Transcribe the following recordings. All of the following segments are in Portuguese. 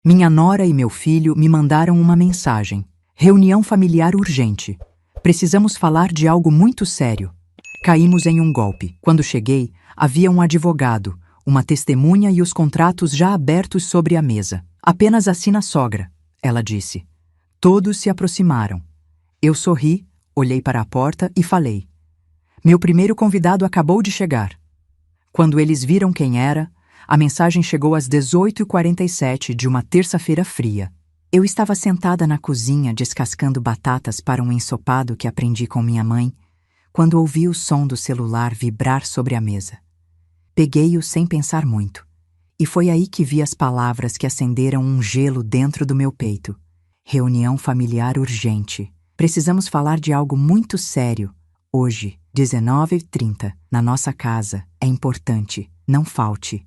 Minha nora e meu filho me mandaram uma mensagem. Reunião familiar urgente. Precisamos falar de algo muito sério. Caímos em um golpe. Quando cheguei, havia um advogado, uma testemunha e os contratos já abertos sobre a mesa. Apenas assina a sogra, ela disse. Todos se aproximaram. Eu sorri, olhei para a porta e falei. Meu primeiro convidado acabou de chegar. Quando eles viram quem era, a mensagem chegou às 18h47 de uma terça-feira fria. Eu estava sentada na cozinha descascando batatas para um ensopado que aprendi com minha mãe, quando ouvi o som do celular vibrar sobre a mesa. Peguei-o sem pensar muito, e foi aí que vi as palavras que acenderam um gelo dentro do meu peito. Reunião familiar urgente. Precisamos falar de algo muito sério. Hoje, 19h30, na nossa casa. É importante. Não falte.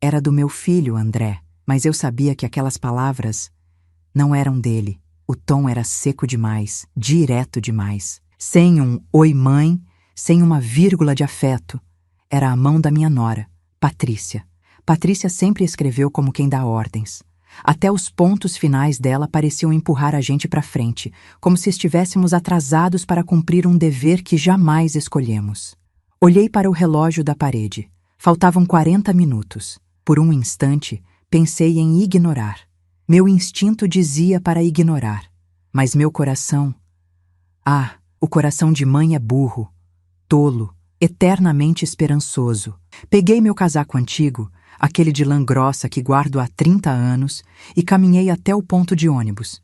Era do meu filho, André, mas eu sabia que aquelas palavras não eram dele. O tom era seco demais, direto demais. Sem um "oi, mãe", sem uma vírgula de afeto. Era a mão da minha nora, Patrícia. Patrícia sempre escreveu como quem dá ordens. Até os pontos finais dela pareciam empurrar a gente para frente, como se estivéssemos atrasados para cumprir um dever que jamais escolhemos. Olhei para o relógio da parede. Faltavam 40 minutos. Por um instante, pensei em ignorar. Meu instinto dizia para ignorar. Mas meu coração... o coração de mãe é burro, tolo, eternamente esperançoso. Peguei meu casaco antigo, aquele de lã grossa que guardo há 30 anos, e caminhei até o ponto de ônibus.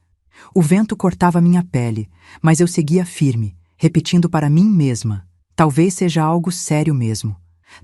O vento cortava minha pele, mas eu seguia firme, repetindo para mim mesma. Talvez seja algo sério mesmo.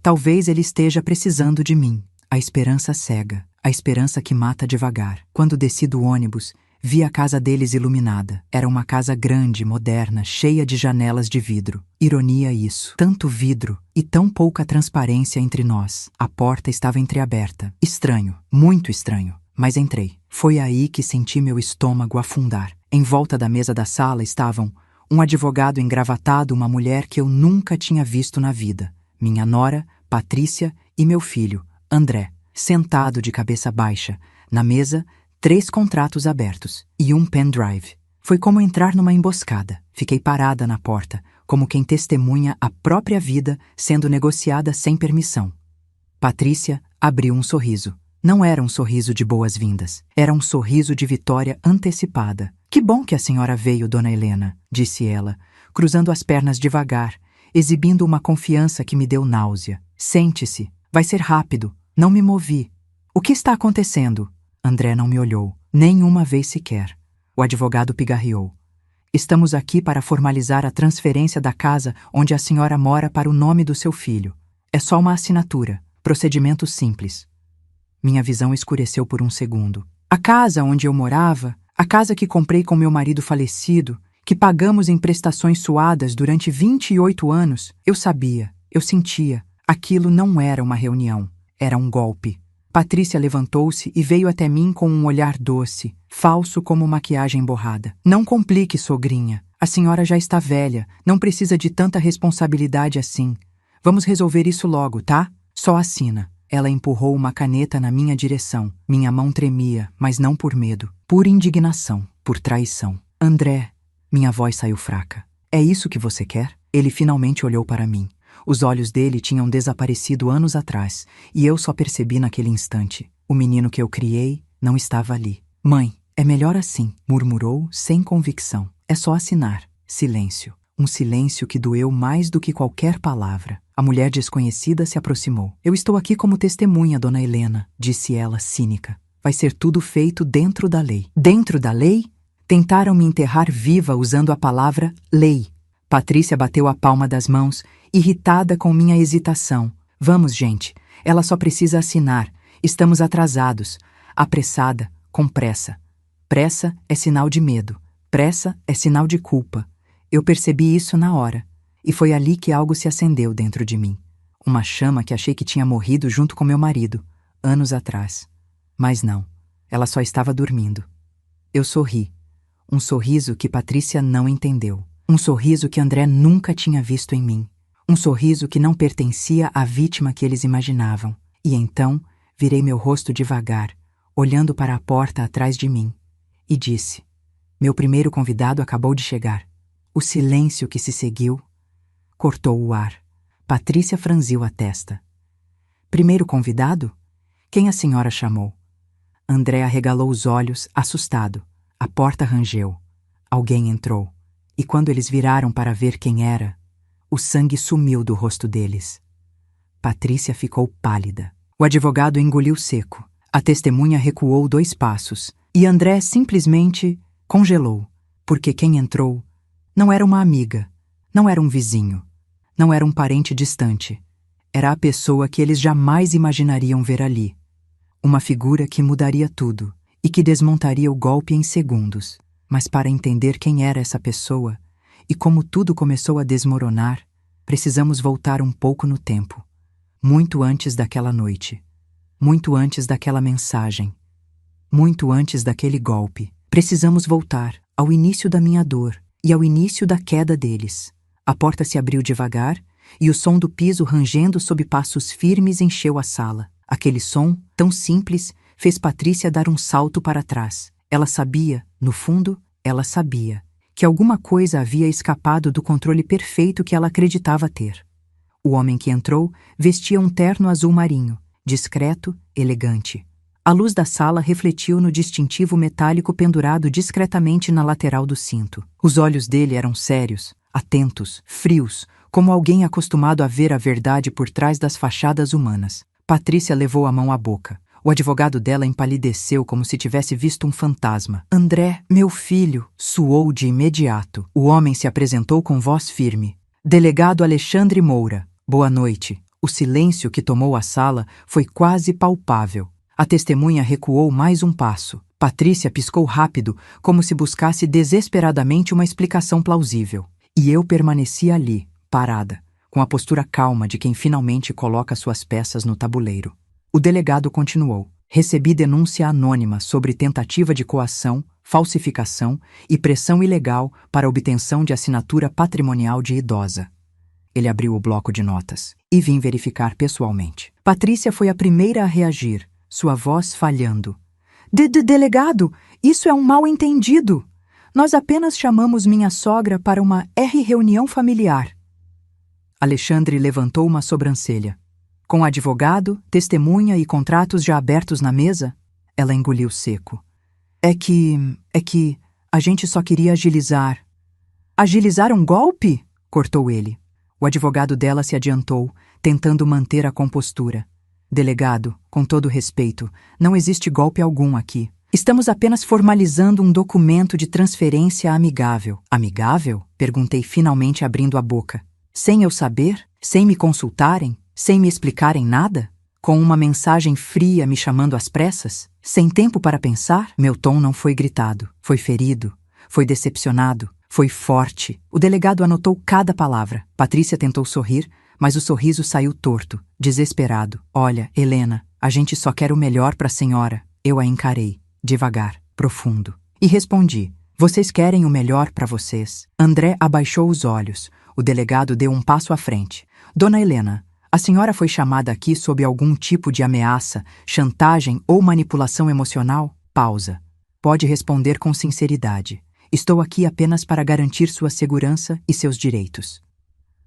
Talvez ele esteja precisando de mim. A esperança cega, a esperança que mata devagar. Quando desci do ônibus, vi a casa deles iluminada. Era uma casa grande, moderna, cheia de janelas de vidro. Ironia isso. Tanto vidro e tão pouca transparência entre nós. A porta estava entreaberta. Estranho, muito estranho. Mas entrei. Foi aí que senti meu estômago afundar. Em volta da mesa da sala estavam um advogado engravatado, uma mulher que eu nunca tinha visto na vida. Minha nora, Patrícia, e meu filho, André, sentado de cabeça baixa. Na mesa, 3 contratos abertos e um pendrive. Foi como entrar numa emboscada. Fiquei parada na porta, como quem testemunha a própria vida sendo negociada sem permissão. Patrícia abriu um sorriso. Não era um sorriso de boas-vindas. Era um sorriso de vitória antecipada. Que bom que a senhora veio, dona Helena, disse ela, cruzando as pernas devagar, exibindo uma confiança que me deu náusea. Sente-se. Vai ser rápido. Não me movi. O que está acontecendo? André não me olhou, nem uma vez sequer. O advogado pigarreou. Estamos aqui para formalizar a transferência da casa onde a senhora mora para o nome do seu filho. É só uma assinatura. Procedimento simples. Minha visão escureceu por um segundo. A casa onde eu morava, a casa que comprei com meu marido falecido, que pagamos em prestações suadas durante 28 anos, eu sabia, eu sentia. Aquilo não era uma reunião, era um golpe. Patrícia levantou-se e veio até mim com um olhar doce, falso como maquiagem borrada. Não complique, sogrinha. A senhora já está velha, não precisa de tanta responsabilidade assim. Vamos resolver isso logo, tá? Só assina. Ela empurrou uma caneta na minha direção. Minha mão tremia, mas não por medo, por indignação, por traição. André, minha voz saiu fraca. É isso que você quer? Ele finalmente olhou para mim. Os olhos dele tinham desaparecido anos atrás, e eu só percebi naquele instante. O menino que eu criei não estava ali. Mãe, é melhor assim, murmurou, sem convicção. É só assinar. Silêncio. Um silêncio que doeu mais do que qualquer palavra. A mulher desconhecida se aproximou. Eu estou aqui como testemunha, dona Helena, disse ela, cínica. Vai ser tudo feito dentro da lei. Dentro da lei? Tentaram me enterrar viva usando a palavra lei. Patrícia bateu a palma das mãos, irritada com minha hesitação. Vamos, gente. Ela só precisa assinar. Estamos atrasados. Apressada, com pressa. Pressa é sinal de medo. Pressa é sinal de culpa. Eu percebi isso na hora. E foi ali que algo se acendeu dentro de mim. Uma chama que achei que tinha morrido junto com meu marido, anos atrás. Mas não. Ela só estava dormindo. Eu sorri. Um sorriso que Patrícia não entendeu. Um sorriso que André nunca tinha visto em mim. Um sorriso que não pertencia à vítima que eles imaginavam. E então, virei meu rosto devagar, olhando para a porta atrás de mim, e disse: Meu primeiro convidado acabou de chegar. O silêncio que se seguiu cortou o ar. Patrícia franziu a testa. Primeiro convidado? Quem a senhora chamou? André arregalou os olhos, assustado. A porta rangeu. Alguém entrou. E quando eles viraram para ver quem era, o sangue sumiu do rosto deles. Patrícia ficou pálida. O advogado engoliu seco. A testemunha recuou 2 passos. E André simplesmente congelou. Porque quem entrou não era uma amiga, não era um vizinho, não era um parente distante. Era a pessoa que eles jamais imaginariam ver ali. Uma figura que mudaria tudo e que desmontaria o golpe em segundos. Mas para entender quem era essa pessoa e como tudo começou a desmoronar, precisamos voltar um pouco no tempo. Muito antes daquela noite. Muito antes daquela mensagem. Muito antes daquele golpe. Precisamos voltar ao início da minha dor e ao início da queda deles. A porta se abriu devagar e o som do piso rangendo sob passos firmes encheu a sala. Aquele som, tão simples, fez Patrícia dar um salto para trás. Ela sabia, no fundo, ela sabia, que alguma coisa havia escapado do controle perfeito que ela acreditava ter. O homem que entrou vestia um terno azul marinho, discreto, elegante. A luz da sala refletiu no distintivo metálico pendurado discretamente na lateral do cinto. Os olhos dele eram sérios, atentos, frios, como alguém acostumado a ver a verdade por trás das fachadas humanas. Patrícia levou a mão à boca. O advogado dela empalideceu como se tivesse visto um fantasma. André, meu filho, suou de imediato. O homem se apresentou com voz firme. Delegado Alexandre Moura. Boa noite. O silêncio que tomou a sala foi quase palpável. A testemunha recuou mais um passo. Patrícia piscou rápido, como se buscasse desesperadamente uma explicação plausível. E eu permaneci ali, parada, com a postura calma de quem finalmente coloca suas peças no tabuleiro. O delegado continuou. Recebi denúncia anônima sobre tentativa de coação, falsificação e pressão ilegal para obtenção de assinatura patrimonial de idosa. Ele abriu o bloco de notas. E vim verificar pessoalmente. Patrícia foi a primeira a reagir, sua voz falhando. Delegado, isso é um mal-entendido. Nós apenas chamamos minha sogra para uma reunião familiar. Alexandre levantou uma sobrancelha. Com advogado, testemunha e contratos já abertos na mesa, ela engoliu seco. É que a gente só queria agilizar. Agilizar um golpe? Cortou ele. O advogado dela se adiantou, tentando manter a compostura. Delegado, com todo respeito, não existe golpe algum aqui. Estamos apenas formalizando um documento de transferência amigável. Amigável? Perguntei finalmente abrindo a boca. Sem eu saber? Sem me consultarem? Sem me explicarem nada? Com uma mensagem fria me chamando às pressas? Sem tempo para pensar? Meu tom não foi gritado. Foi ferido. Foi decepcionado. Foi forte. O delegado anotou cada palavra. Patrícia tentou sorrir, mas o sorriso saiu torto, desesperado. Olha, Helena, a gente só quer o melhor para a senhora. Eu a encarei, devagar, profundo. E respondi, vocês querem o melhor para vocês. André abaixou os olhos. O delegado deu um passo à frente. Dona Helena, a senhora foi chamada aqui sob algum tipo de ameaça, chantagem ou manipulação emocional? Pausa. Pode responder com sinceridade. Estou aqui apenas para garantir sua segurança e seus direitos.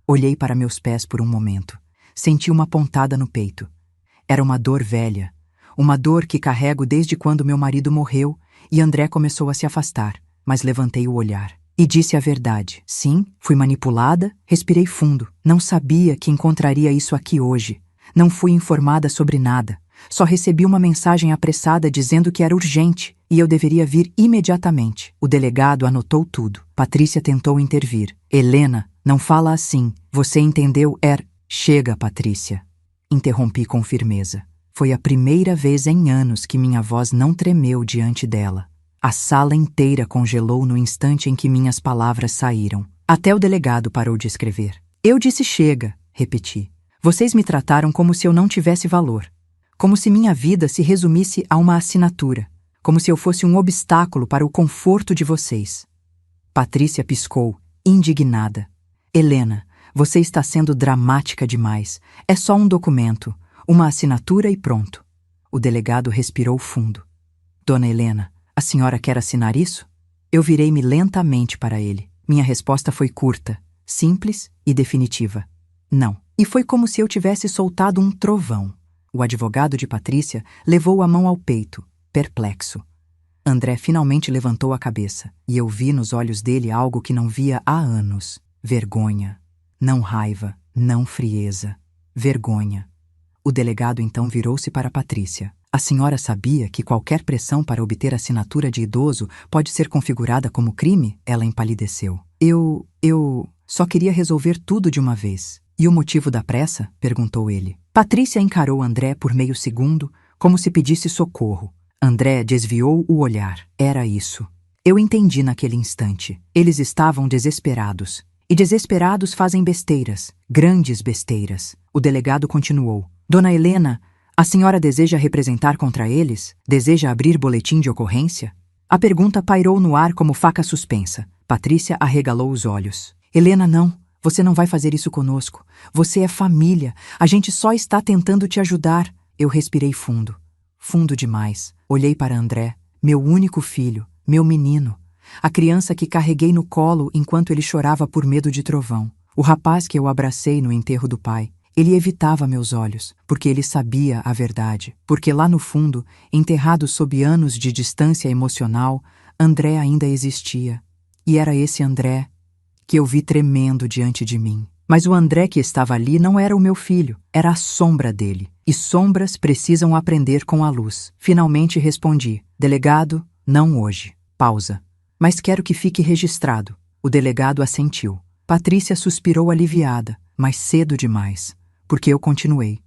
Olhei para meus pés por um momento. Senti uma pontada no peito. Era uma dor velha. Uma dor que carrego desde quando meu marido morreu e André começou a se afastar. Mas levantei o olhar. E disse a verdade. Sim, fui manipulada, respirei fundo. Não sabia que encontraria isso aqui hoje. Não fui informada sobre nada. Só recebi uma mensagem apressada dizendo que era urgente e eu deveria vir imediatamente. O delegado anotou tudo. Patrícia tentou intervir. Helena, não fala assim. Você entendeu? Chega, Patrícia. Interrompi com firmeza. Foi a primeira vez em anos que minha voz não tremeu diante dela. A sala inteira congelou no instante em que minhas palavras saíram. Até o delegado parou de escrever. Eu disse chega, repeti. Vocês me trataram como se eu não tivesse valor. Como se minha vida se resumisse a uma assinatura. Como se eu fosse um obstáculo para o conforto de vocês. Patrícia piscou, indignada. Helena, você está sendo dramática demais. É só um documento, uma assinatura e pronto. O delegado respirou fundo. Dona Helena, a senhora quer assinar isso? Eu virei-me lentamente para ele. Minha resposta foi curta, simples e definitiva. Não. E foi como se eu tivesse soltado um trovão. O advogado de Patrícia levou a mão ao peito, perplexo. André finalmente levantou a cabeça, e eu vi nos olhos dele algo que não via há anos. Vergonha. Não raiva, não frieza. Vergonha. O delegado então virou-se para Patrícia. A senhora sabia que qualquer pressão para obter a assinatura de idoso pode ser configurada como crime? Ela empalideceu. Eu só queria resolver tudo de uma vez. E o motivo da pressa? Perguntou ele. Patrícia encarou André por meio segundo, como se pedisse socorro. André desviou o olhar. Era isso. Eu entendi naquele instante. Eles estavam desesperados. E desesperados fazem besteiras, grandes besteiras. O delegado continuou. Dona Helena, a senhora deseja representar contra eles? Deseja abrir boletim de ocorrência? A pergunta pairou no ar como faca suspensa. Patrícia arregalou os olhos. Helena, não. Você não vai fazer isso conosco. Você é família. A gente só está tentando te ajudar. Eu respirei fundo. Fundo demais. Olhei para André, meu único filho, meu menino. A criança que carreguei no colo enquanto ele chorava por medo de trovão. O rapaz que eu abracei no enterro do pai. Ele evitava meus olhos, porque ele sabia a verdade. Porque lá no fundo, enterrado sob anos de distância emocional, André ainda existia. E era esse André que eu vi tremendo diante de mim. Mas o André que estava ali não era o meu filho, era a sombra dele. E sombras precisam aprender com a luz. Finalmente respondi. Delegado, não hoje. Pausa. Mas quero que fique registrado. O delegado assentiu. Patrícia suspirou aliviada, mas cedo demais, porque eu continuei.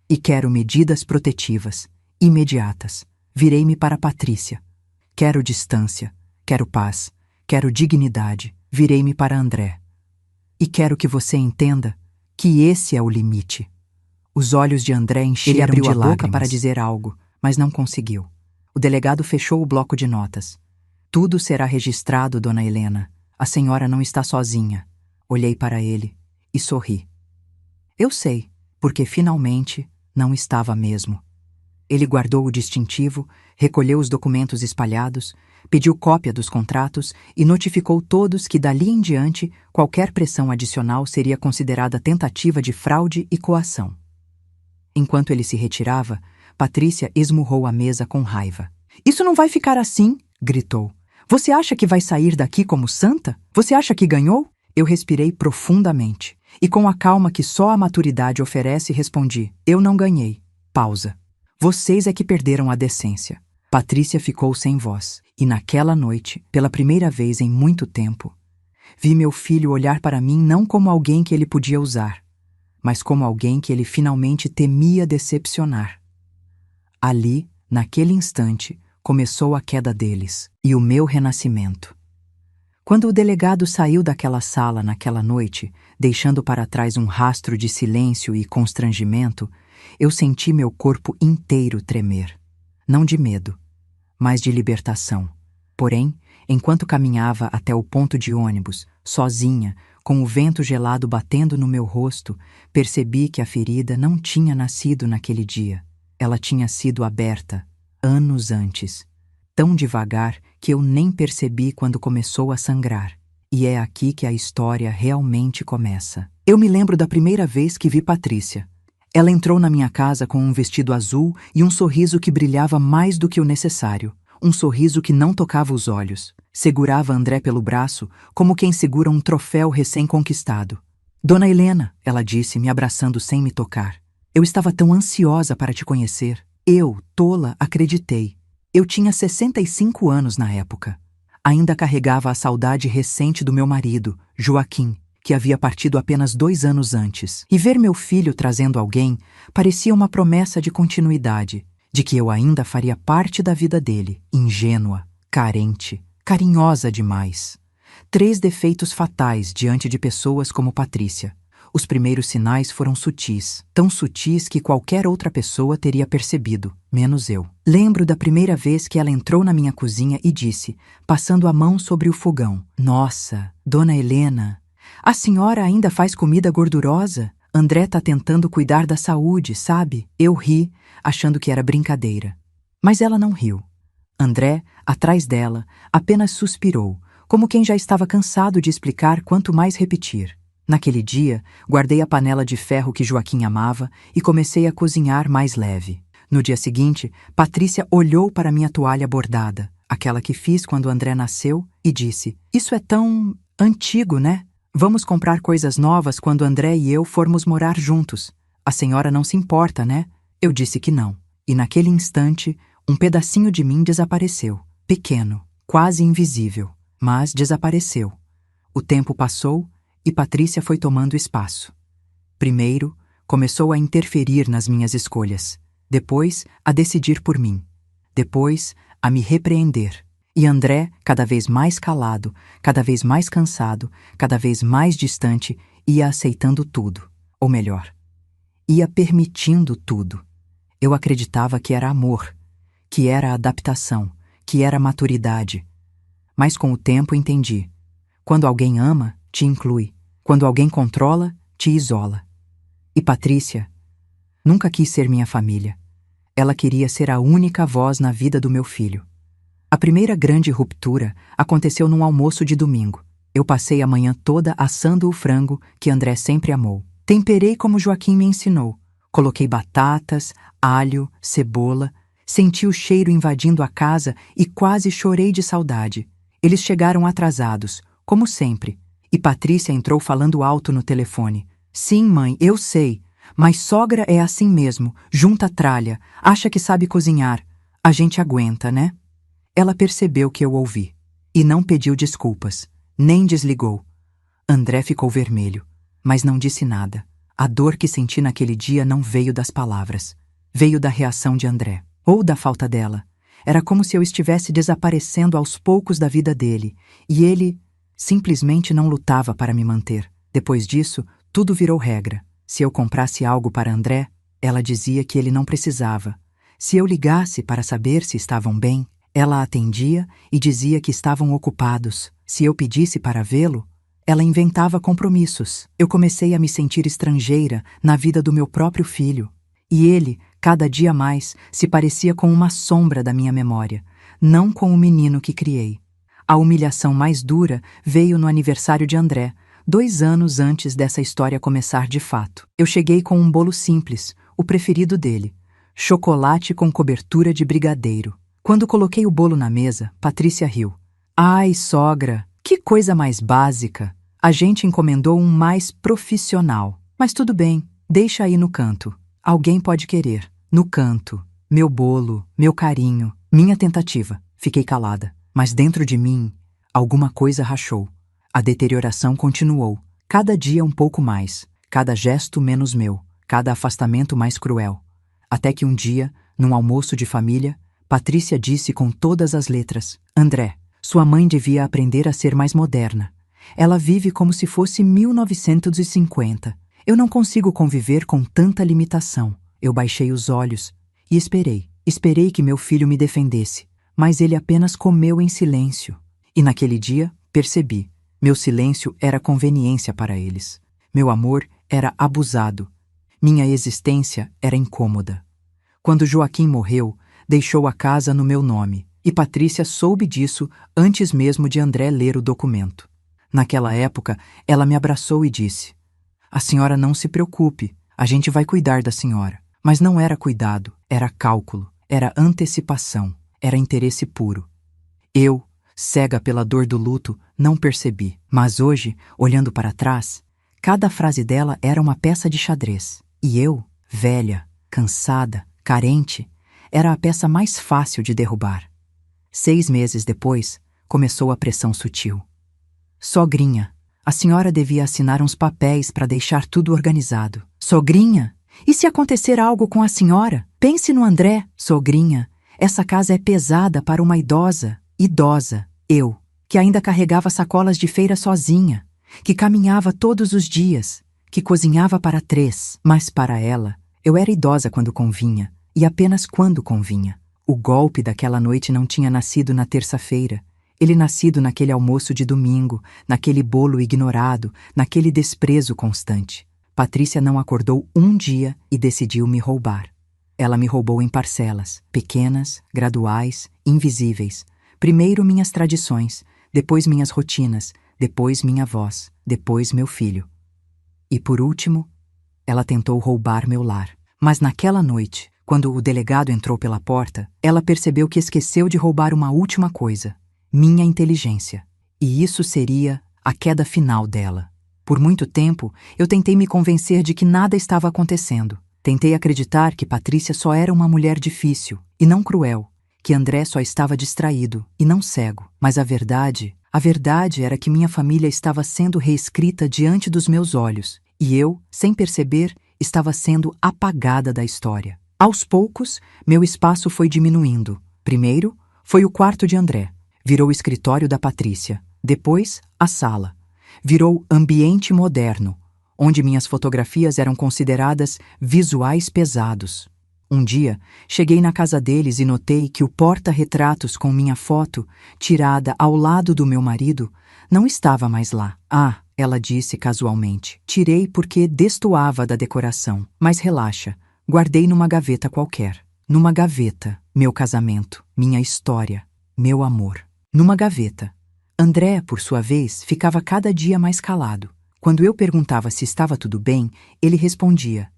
E quero medidas protetivas, imediatas. Virei-me para Patrícia. Quero distância, quero paz, quero dignidade. Virei-me para André. E quero que você entenda que esse é o limite. Os olhos de André encheram de lágrimas. Ele abriu a boca para dizer algo, mas não conseguiu. O delegado fechou o bloco de notas. Tudo será registrado, Dona Helena. A senhora não está sozinha. Olhei para ele e sorri. Eu sei, porque finalmente não estava mesmo. Ele guardou o distintivo, recolheu os documentos espalhados, pediu cópia dos contratos e notificou todos que dali em diante qualquer pressão adicional seria considerada tentativa de fraude e coação. Enquanto ele se retirava, Patrícia esmurrou a mesa com raiva. Isso não vai ficar assim, gritou. Você acha que vai sair daqui como santa? Você acha que ganhou? Eu respirei profundamente e com a calma que só a maturidade oferece respondi. Eu não ganhei. Pausa. Vocês é que perderam a decência. Patrícia ficou sem voz, e naquela noite, pela primeira vez em muito tempo, vi meu filho olhar para mim não como alguém que ele podia usar, mas como alguém que ele finalmente temia decepcionar. Ali, naquele instante, começou a queda deles, e o meu renascimento. Quando o delegado saiu daquela sala naquela noite, deixando para trás um rastro de silêncio e constrangimento, eu senti meu corpo inteiro tremer. Não de medo, mas de libertação. Porém, enquanto caminhava até o ponto de ônibus, sozinha, com o vento gelado batendo no meu rosto, percebi que a ferida não tinha nascido naquele dia. Ela tinha sido aberta anos antes, tão devagar que eu nem percebi quando começou a sangrar. E é aqui que a história realmente começa. Eu me lembro da primeira vez que vi Patrícia. Ela entrou na minha casa com um vestido azul e um sorriso que brilhava mais do que o necessário. Um sorriso que não tocava os olhos. Segurava André pelo braço, como quem segura um troféu recém-conquistado. Dona Helena, ela disse, me abraçando sem me tocar. Eu estava tão ansiosa para te conhecer. Eu, tola, acreditei. Eu tinha 65 anos na época. Ainda carregava a saudade recente do meu marido, Joaquim, que havia partido apenas 2 anos antes. E ver meu filho trazendo alguém parecia uma promessa de continuidade, de que eu ainda faria parte da vida dele, ingênua, carente, carinhosa demais. 3 defeitos fatais diante de pessoas como Patrícia. Os primeiros sinais foram sutis, tão sutis que qualquer outra pessoa teria percebido, menos eu. Lembro da primeira vez que ela entrou na minha cozinha e disse, passando a mão sobre o fogão: Nossa, Dona Helena, a senhora ainda faz comida gordurosa? André tá tentando cuidar da saúde, sabe? Eu ri, achando que era brincadeira. Mas ela não riu. André, atrás dela, apenas suspirou, como quem já estava cansado de explicar quanto mais repetir. Naquele dia, guardei a panela de ferro que Joaquim amava e comecei a cozinhar mais leve. No dia seguinte, Patrícia olhou para minha toalha bordada, aquela que fiz quando André nasceu, e disse: "Isso é tão antigo, né? Vamos comprar coisas novas quando André e eu formos morar juntos. A senhora não se importa, né?" Eu disse que não. E naquele instante, um pedacinho de mim desapareceu. Pequeno, quase invisível, mas desapareceu. O tempo passou e Patrícia foi tomando espaço. Primeiro, começou a interferir nas minhas escolhas. Depois, a decidir por mim. Depois, a me repreender. E André, cada vez mais calado, cada vez mais cansado, cada vez mais distante, ia aceitando tudo. Ou melhor, ia permitindo tudo. Eu acreditava que era amor, que era adaptação, que era maturidade. Mas com o tempo entendi. Quando alguém ama, te inclui. Quando alguém controla, te isola. E Patrícia nunca quis ser minha família. Ela queria ser a única voz na vida do meu filho. A primeira grande ruptura aconteceu num almoço de domingo. Eu passei a manhã toda assando o frango que André sempre amou. Temperei como Joaquim me ensinou. Coloquei batatas, alho, cebola. Senti o cheiro invadindo a casa e quase chorei de saudade. Eles chegaram atrasados, como sempre, e Patrícia entrou falando alto no telefone. "Sim, mãe, eu sei, mas sogra é assim mesmo, junta tralha, acha que sabe cozinhar. A gente aguenta, né?" Ela percebeu que eu ouvi, e não pediu desculpas, nem desligou. André ficou vermelho, mas não disse nada. A dor que senti naquele dia não veio das palavras, veio da reação de André, ou da falta dela. Era como se eu estivesse desaparecendo aos poucos da vida dele, e ele simplesmente não lutava para me manter. Depois disso, tudo virou regra. Se eu comprasse algo para André, ela dizia que ele não precisava. Se eu ligasse para saber se estavam bem, ela atendia e dizia que estavam ocupados. Se eu pedisse para vê-lo, ela inventava compromissos. Eu comecei a me sentir estrangeira na vida do meu próprio filho. E ele, cada dia mais, se parecia com uma sombra da minha memória, não com o menino que criei. A humilhação mais dura veio no aniversário de André, 2 anos antes dessa história começar de fato. Eu cheguei com um bolo simples, o preferido dele, chocolate com cobertura de brigadeiro. Quando coloquei o bolo na mesa, Patrícia riu. "Ai, sogra, que coisa mais básica. A gente encomendou um mais profissional. Mas tudo bem, deixa aí no canto. Alguém pode querer. No canto. Meu bolo, meu carinho, minha tentativa." Fiquei calada, mas dentro de mim, alguma coisa rachou. A deterioração continuou, cada dia um pouco mais, cada gesto menos meu, cada afastamento mais cruel. Até que um dia, num almoço de família, Patrícia disse com todas as letras: "André, sua mãe devia aprender a ser mais moderna. Ela vive como se fosse 1950. Eu não consigo conviver com tanta limitação." Eu baixei os olhos e esperei. Esperei que meu filho me defendesse, mas ele apenas comeu em silêncio. E naquele dia, percebi. Meu silêncio era conveniência para eles. Meu amor era abusado. Minha existência era incômoda. Quando Joaquim morreu, deixou a casa no meu nome, e Patrícia soube disso antes mesmo de André ler o documento. Naquela época, ela me abraçou e disse: "A senhora não se preocupe, a gente vai cuidar da senhora." Mas não era cuidado, era cálculo, era antecipação, era interesse puro. Eu, cega pela dor do luto, não percebi. Mas hoje, olhando para trás, cada frase dela era uma peça de xadrez. E eu, velha, cansada, carente, era a peça mais fácil de derrubar. 6 meses depois, começou a pressão sutil. "Sogrinha, a senhora devia assinar uns papéis para deixar tudo organizado." "Sogrinha, e se acontecer algo com a senhora? Pense no André." "Sogrinha, essa casa é pesada para uma idosa." Idosa, eu, que ainda carregava sacolas de feira sozinha, que caminhava todos os dias, que cozinhava para 3. Mas para ela, eu era idosa quando convinha, e apenas quando convinha. O golpe daquela noite não tinha nascido na terça-feira. Ele nascido naquele almoço de domingo, naquele bolo ignorado, naquele desprezo constante. Patrícia não acordou um dia e decidiu me roubar. Ela me roubou em parcelas, pequenas, graduais, invisíveis. Primeiro minhas tradições, depois minhas rotinas, depois minha voz, depois meu filho. E por último, ela tentou roubar meu lar. Mas naquela noite, quando o delegado entrou pela porta, ela percebeu que esqueceu de roubar uma última coisa: minha inteligência. E isso seria a queda final dela. Por muito tempo, eu tentei me convencer de que nada estava acontecendo. Tentei acreditar que Patrícia só era uma mulher difícil, e não cruel, que André só estava distraído, e não cego. Mas a verdade era que minha família estava sendo reescrita diante dos meus olhos, e eu, sem perceber, estava sendo apagada da história. Aos poucos, meu espaço foi diminuindo. Primeiro, foi o quarto de André. Virou o escritório da Patrícia. Depois, a sala. Virou ambiente moderno, onde minhas fotografias eram consideradas visuais pesados. Um dia, cheguei na casa deles e notei que o porta-retratos com minha foto, tirada ao lado do meu marido, não estava mais lá. Ah, ela disse casualmente. Tirei porque destoava da decoração. Mas relaxa, guardei numa gaveta qualquer. Numa gaveta, meu casamento, minha história, meu amor. Numa gaveta. André, por sua vez, ficava cada dia mais calado. Quando eu perguntava se estava tudo bem, ele respondia: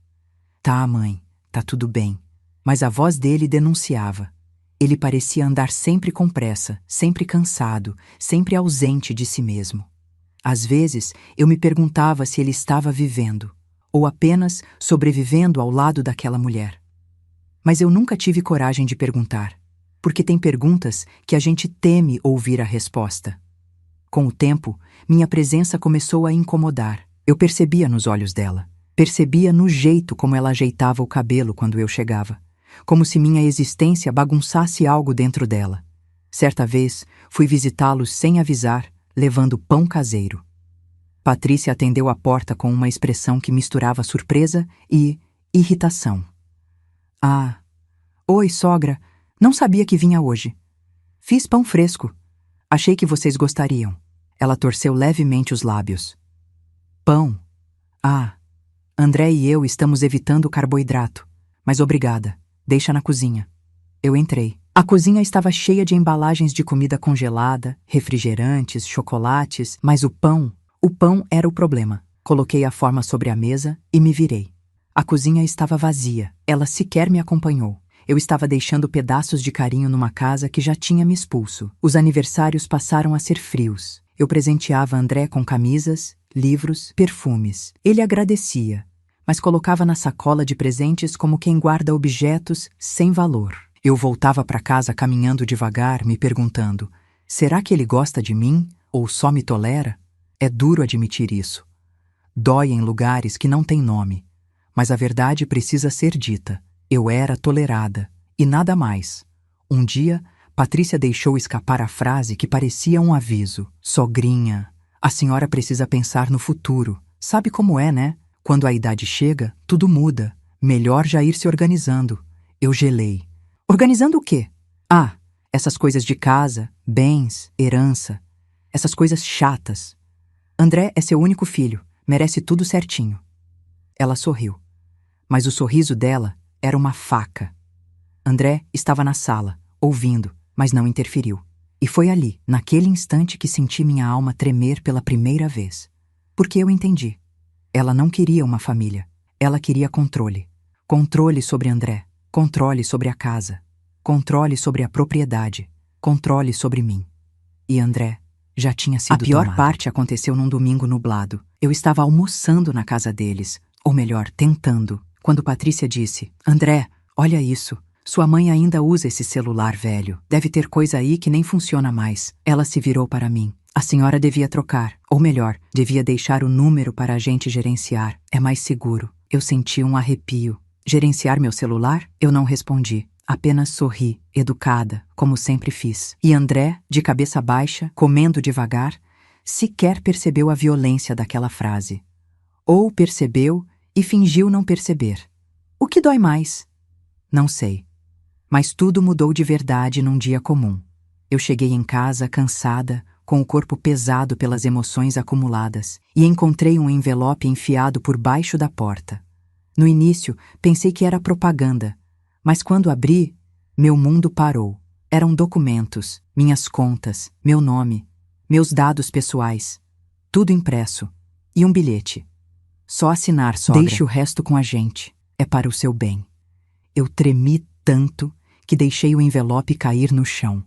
"Tá, mãe, tá tudo bem." Mas a voz dele denunciava. Ele parecia andar sempre com pressa, sempre cansado, sempre ausente de si mesmo. Às vezes, eu me perguntava se ele estava vivendo, ou apenas sobrevivendo ao lado daquela mulher. Mas eu nunca tive coragem de perguntar, porque tem perguntas que a gente teme ouvir a resposta. Com o tempo, minha presença começou a incomodar. Eu percebia nos olhos dela. Percebia no jeito como ela ajeitava o cabelo quando eu chegava. Como se minha existência bagunçasse algo dentro dela. Certa vez, fui visitá-los sem avisar, levando pão caseiro. Patrícia atendeu a porta com uma expressão que misturava surpresa e irritação. "Ah, oi, sogra. Não sabia que vinha hoje. Fiz pão fresco. Achei que vocês gostariam." Ela torceu levemente os lábios. "Pão? Ah, André e eu estamos evitando o carboidrato. Mas obrigada. Deixa na cozinha." Eu entrei. A cozinha estava cheia de embalagens de comida congelada, refrigerantes, chocolates, mas o pão era o problema. Coloquei a forma sobre a mesa e me virei. A cozinha estava vazia. Ela sequer me acompanhou. Eu estava deixando pedaços de carinho numa casa que já tinha me expulso. Os aniversários passaram a ser frios. Eu presenteava André com camisas, livros, perfumes. Ele agradecia, mas colocava na sacola de presentes como quem guarda objetos sem valor. Eu voltava para casa caminhando devagar, me perguntando: será que ele gosta de mim ou só me tolera? É duro admitir isso. Dói em lugares que não têm nome, mas a verdade precisa ser dita. Eu era tolerada, e nada mais. Um dia, Patrícia deixou escapar a frase que parecia um aviso. "Sogrinha, a senhora precisa pensar no futuro. Sabe como é, né? Quando a idade chega, tudo muda. Melhor já ir se organizando." Eu gelei. Organizando o quê? Ah, essas coisas de casa, bens, herança. Essas coisas chatas. André é seu único filho. Merece tudo certinho. Ela sorriu. Mas o sorriso dela era uma faca. André estava na sala, ouvindo, mas não interferiu. E foi ali, naquele instante, que senti minha alma tremer pela primeira vez. Porque eu entendi. Ela não queria uma família. Ela queria controle. Controle sobre André. Controle sobre a casa. Controle sobre a propriedade. Controle sobre mim. E André já tinha sido tomado. A pior parte aconteceu num domingo nublado. Eu estava almoçando na casa deles, ou melhor, tentando, quando Patrícia disse: "André, olha isso. Sua mãe ainda usa esse celular velho. Deve ter coisa aí que nem funciona mais." Ela se virou para mim. "A senhora devia trocar, ou melhor, devia deixar o número para a gente gerenciar. É mais seguro." Eu senti um arrepio. Gerenciar meu celular? Eu não respondi. Apenas sorri, educada, como sempre fiz. E André, de cabeça baixa, comendo devagar, sequer percebeu a violência daquela frase. Ou percebeu e fingiu não perceber. O que dói mais? Não sei. Mas tudo mudou de verdade num dia comum. Eu cheguei em casa cansada, com o corpo pesado pelas emoções acumuladas, e encontrei um envelope enfiado por baixo da porta. No início, pensei que era propaganda, Mas quando abri, meu mundo parou. Eram documentos, minhas contas, meu nome, meus dados pessoais, tudo impresso. E um bilhete. Só assinar, sogra. Deixe o resto com a gente. É para o seu bem. Eu tremi tanto que deixei o envelope cair no chão.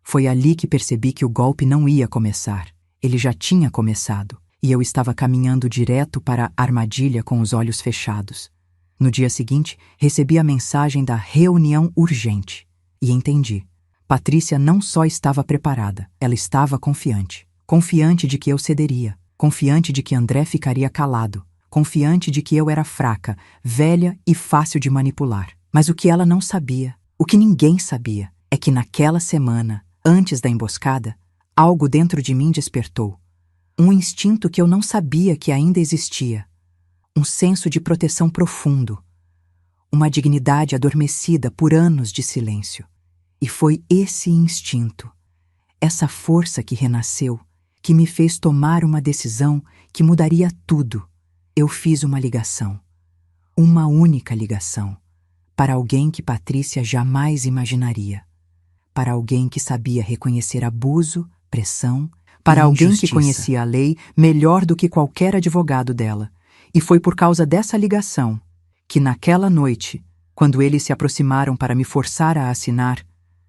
Foi ali que percebi que o golpe não ia começar. Ele já tinha começado, e eu estava caminhando direto para a armadilha com os olhos fechados. No dia seguinte, recebi a mensagem da reunião urgente. E entendi. Patrícia não só estava preparada, ela estava confiante. Confiante de que eu cederia. Confiante de que André ficaria calado. Confiante de que eu era fraca, velha e fácil de manipular. Mas o que ela não sabia, o que ninguém sabia, é que naquela semana, antes da emboscada, algo dentro de mim despertou. Um instinto que eu não sabia que ainda existia. Um senso de proteção profundo. Uma dignidade adormecida por anos de silêncio. E foi esse instinto, essa força que renasceu, que me fez tomar uma decisão que mudaria tudo. Eu fiz uma ligação. Uma única ligação. Para alguém que Patrícia jamais imaginaria. Para alguém que sabia reconhecer abuso, pressão, para alguém que conhecia a lei melhor do que qualquer advogado dela. E foi por causa dessa ligação que naquela noite, quando eles se aproximaram para me forçar a assinar,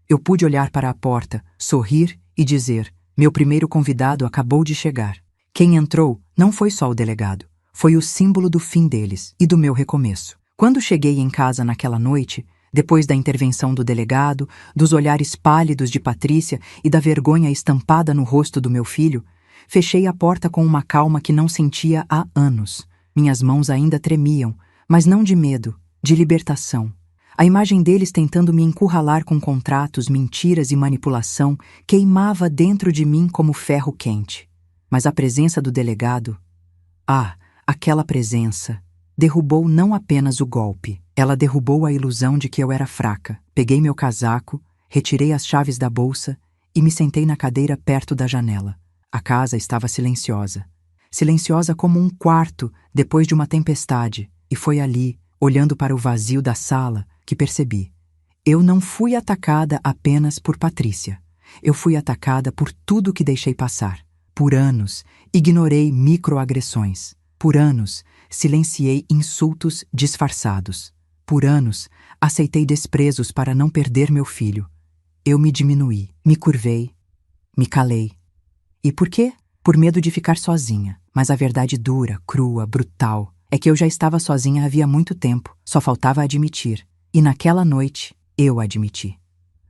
eu pude olhar para a porta, sorrir e dizer: meu primeiro convidado acabou de chegar. Quem entrou não foi só o delegado, foi o símbolo do fim deles e do meu recomeço. Quando cheguei em casa naquela noite, depois da intervenção do delegado, dos olhares pálidos de Patrícia e da vergonha estampada no rosto do meu filho, fechei a porta com uma calma que não sentia há anos. Minhas mãos ainda tremiam, mas não de medo, de libertação. A imagem deles tentando me encurralar com contratos, mentiras e manipulação queimava dentro de mim como ferro quente. Mas a presença do delegado, aquela presença, derrubou não apenas o golpe. Ela derrubou a ilusão de que eu era fraca. Peguei meu casaco, retirei as chaves da bolsa e me sentei na cadeira perto da janela. A casa estava silenciosa. Silenciosa como um quarto depois de uma tempestade. E foi ali, olhando para o vazio da sala, que percebi. Eu não fui atacada apenas por Patrícia. Eu fui atacada por tudo que deixei passar. Por anos, ignorei microagressões. Por anos, silenciei insultos disfarçados. Por anos, aceitei desprezos para não perder meu filho. Eu me diminuí, me curvei, me calei. E por quê? Por medo de ficar sozinha. Mas a verdade dura, crua, brutal, é que eu já estava sozinha havia muito tempo, só faltava admitir. E naquela noite, eu admiti.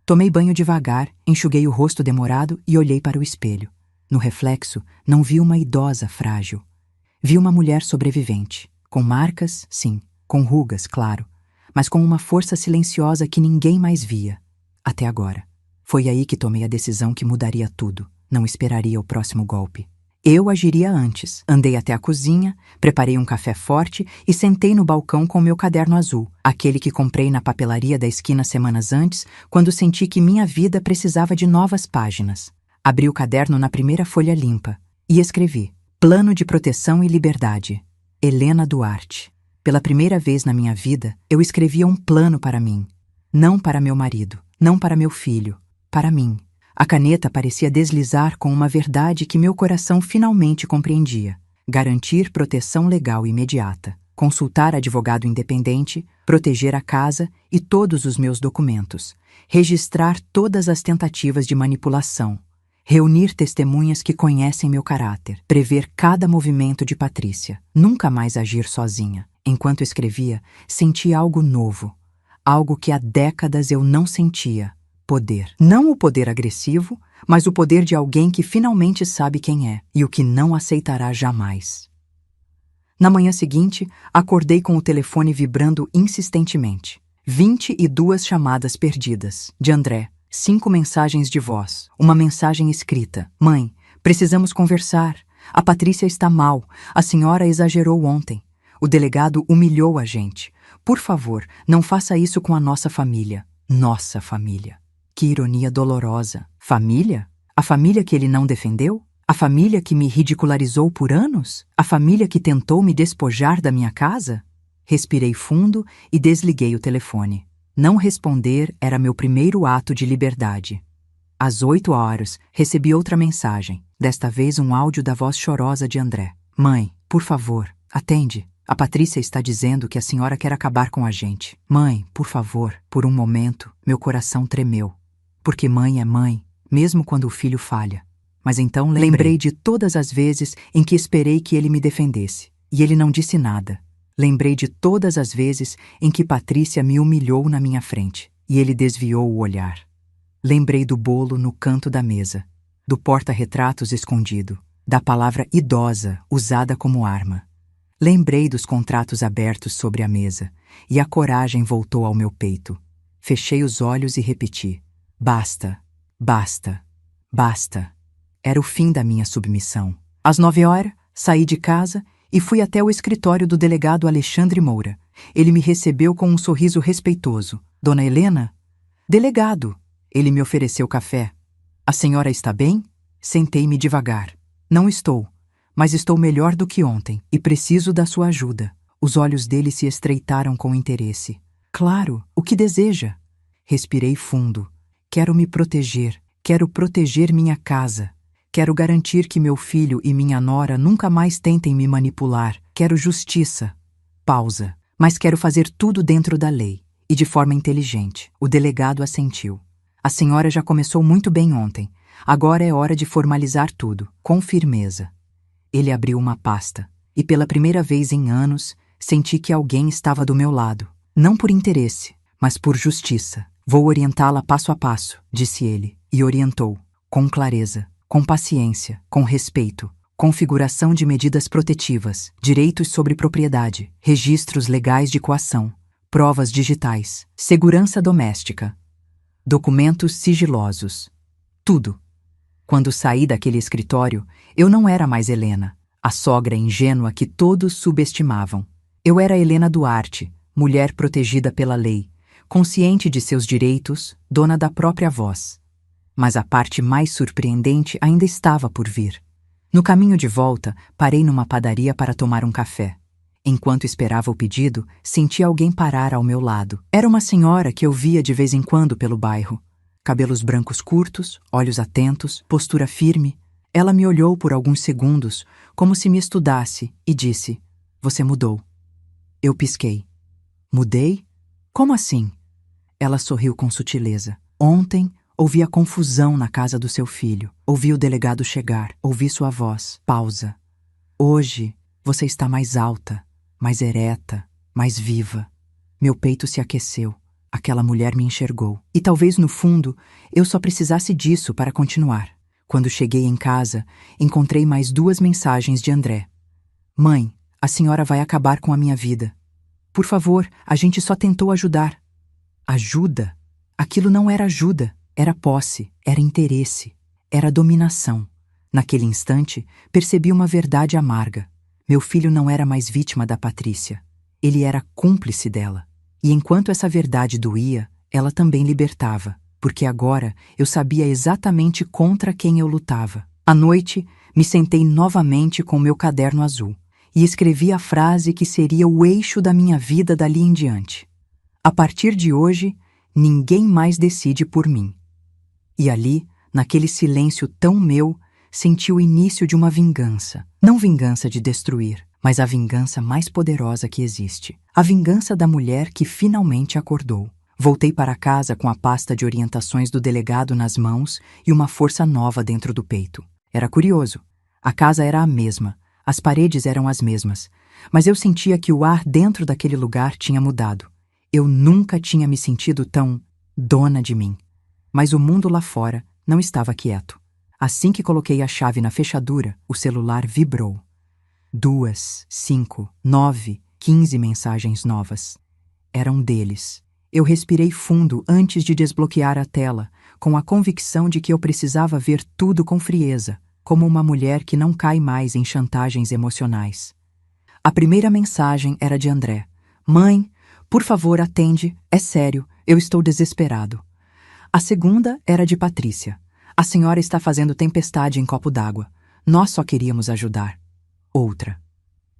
Tomei banho devagar, enxuguei o rosto demorado e olhei para o espelho. No reflexo, não vi uma idosa frágil. Vi uma mulher sobrevivente, com marcas, sim, com rugas, claro, mas com uma força silenciosa que ninguém mais via. Até agora. Foi aí que tomei a decisão que mudaria tudo. Não esperaria o próximo golpe. Eu agiria antes. Andei até a cozinha, preparei um café forte e sentei no balcão com meu caderno azul, aquele que comprei na papelaria da esquina semanas antes, quando senti que minha vida precisava de novas páginas. Abri o caderno na primeira folha limpa e escrevi: Plano de Proteção e Liberdade. Helena Duarte. Pela primeira vez na minha vida, eu escrevia um plano para mim. Não para meu marido, não para meu filho, para mim. A caneta parecia deslizar com uma verdade que meu coração finalmente compreendia. Garantir proteção legal imediata, consultar advogado independente, proteger a casa e todos os meus documentos, registrar todas as tentativas de manipulação, reunir testemunhas que conhecem meu caráter, prever cada movimento de Patrícia, nunca mais agir sozinha. Enquanto escrevia, senti algo novo, algo que há décadas eu não sentia. Poder. Não o poder agressivo, mas o poder de alguém que finalmente sabe quem é e o que não aceitará jamais. Na manhã seguinte, acordei com o telefone vibrando insistentemente. 22 chamadas perdidas. De André. 5 mensagens de voz. Uma mensagem escrita. Mãe, precisamos conversar. A Patrícia está mal. A senhora exagerou ontem. O delegado humilhou a gente. Por favor, não faça isso com a nossa família. Nossa família. Que ironia dolorosa. Família? A família que ele não defendeu? A família que me ridicularizou por anos? A família que tentou me despojar da minha casa? Respirei fundo e desliguei o telefone. Não responder era meu primeiro ato de liberdade. Às 8 horas, recebi outra mensagem, desta vez um áudio da voz chorosa de André. Mãe, por favor, atende. A Patrícia está dizendo que a senhora quer acabar com a gente. Mãe, por favor. Por um momento, meu coração tremeu. Porque mãe é mãe, mesmo quando o filho falha. Mas então lembrei de todas as vezes em que esperei que ele me defendesse. E ele não disse nada. Lembrei de todas as vezes em que Patrícia me humilhou na minha frente. E ele desviou o olhar. Lembrei do bolo no canto da mesa, do porta-retratos escondido, da palavra idosa usada como arma. Lembrei dos contratos abertos sobre a mesa, e a coragem voltou ao meu peito. Fechei os olhos e repeti: basta, basta, basta. Era o fim da minha submissão. Às 9 horas, saí de casa e fui até o escritório do delegado Alexandre Moura. Ele me recebeu com um sorriso respeitoso. Dona Helena? Delegado. Ele me ofereceu café. A senhora está bem? Sentei-me devagar. Não estou, mas estou melhor do que ontem e preciso da sua ajuda. Os olhos dele se estreitaram com interesse. Claro, o que deseja? Respirei fundo. Quero me proteger. Quero proteger minha casa. Quero garantir que meu filho e minha nora nunca mais tentem me manipular. Quero justiça. Pausa. Mas quero fazer tudo dentro da lei e de forma inteligente. O delegado assentiu. A senhora já começou muito bem ontem. Agora é hora de formalizar tudo, com firmeza. Ele abriu uma pasta, e pela primeira vez em anos, senti que alguém estava do meu lado. Não por interesse, mas por justiça. Vou orientá-la passo a passo, disse ele, e orientou, com clareza, com paciência, com respeito, configuração de medidas protetivas, direitos sobre propriedade, registros legais de coação, provas digitais, segurança doméstica, documentos sigilosos. Tudo. Quando saí daquele escritório, eu não era mais Helena, a sogra ingênua que todos subestimavam. Eu era Helena Duarte, mulher protegida pela lei, consciente de seus direitos, dona da própria voz. Mas a parte mais surpreendente ainda estava por vir. No caminho de volta, parei numa padaria para tomar um café. Enquanto esperava o pedido, senti alguém parar ao meu lado. Era uma senhora que eu via de vez em quando pelo bairro. Cabelos brancos curtos, olhos atentos, postura firme. Ela me olhou por alguns segundos, como se me estudasse, e disse: "Você mudou." Eu pisquei. Mudei? Como assim? Ela sorriu com sutileza. Ontem, ouvi a confusão na casa do seu filho. Ouvi o delegado chegar. Ouvi sua voz. Pausa. Hoje, você está mais alta, mais ereta, mais viva. Meu peito se aqueceu. Aquela mulher me enxergou. E talvez, no fundo, eu só precisasse disso para continuar. Quando cheguei em casa, encontrei mais 2 mensagens de André. Mãe, a senhora vai acabar com a minha vida. Por favor, a gente só tentou ajudar. Ajuda? Aquilo não era ajuda. Era posse, era interesse, era dominação. Naquele instante, percebi uma verdade amarga. Meu filho não era mais vítima da Patrícia. Ele era cúmplice dela. E enquanto essa verdade doía, ela também libertava, porque agora eu sabia exatamente contra quem eu lutava. À noite, me sentei novamente com meu caderno azul e escrevi a frase que seria o eixo da minha vida dali em diante. A partir de hoje, ninguém mais decide por mim. E ali, naquele silêncio tão meu, senti o início de uma vingança. Não vingança de destruir, mas a vingança mais poderosa que existe. A vingança da mulher que finalmente acordou. Voltei para casa com a pasta de orientações do delegado nas mãos e uma força nova dentro do peito. Era curioso. A casa era a mesma, as paredes eram as mesmas, mas eu sentia que o ar dentro daquele lugar tinha mudado. Eu nunca tinha me sentido tão dona de mim. Mas o mundo lá fora não estava quieto. Assim que coloquei a chave na fechadura, o celular vibrou. 2, 5, 9, 15 mensagens novas. Eram deles. Eu respirei fundo antes de desbloquear a tela, com a convicção de que eu precisava ver tudo com frieza, como uma mulher que não cai mais em chantagens emocionais. A primeira mensagem era de André. Mãe, por favor, atende. É sério, eu estou desesperado. A segunda era de Patrícia. A senhora está fazendo tempestade em copo d'água. Nós só queríamos ajudar. Outra.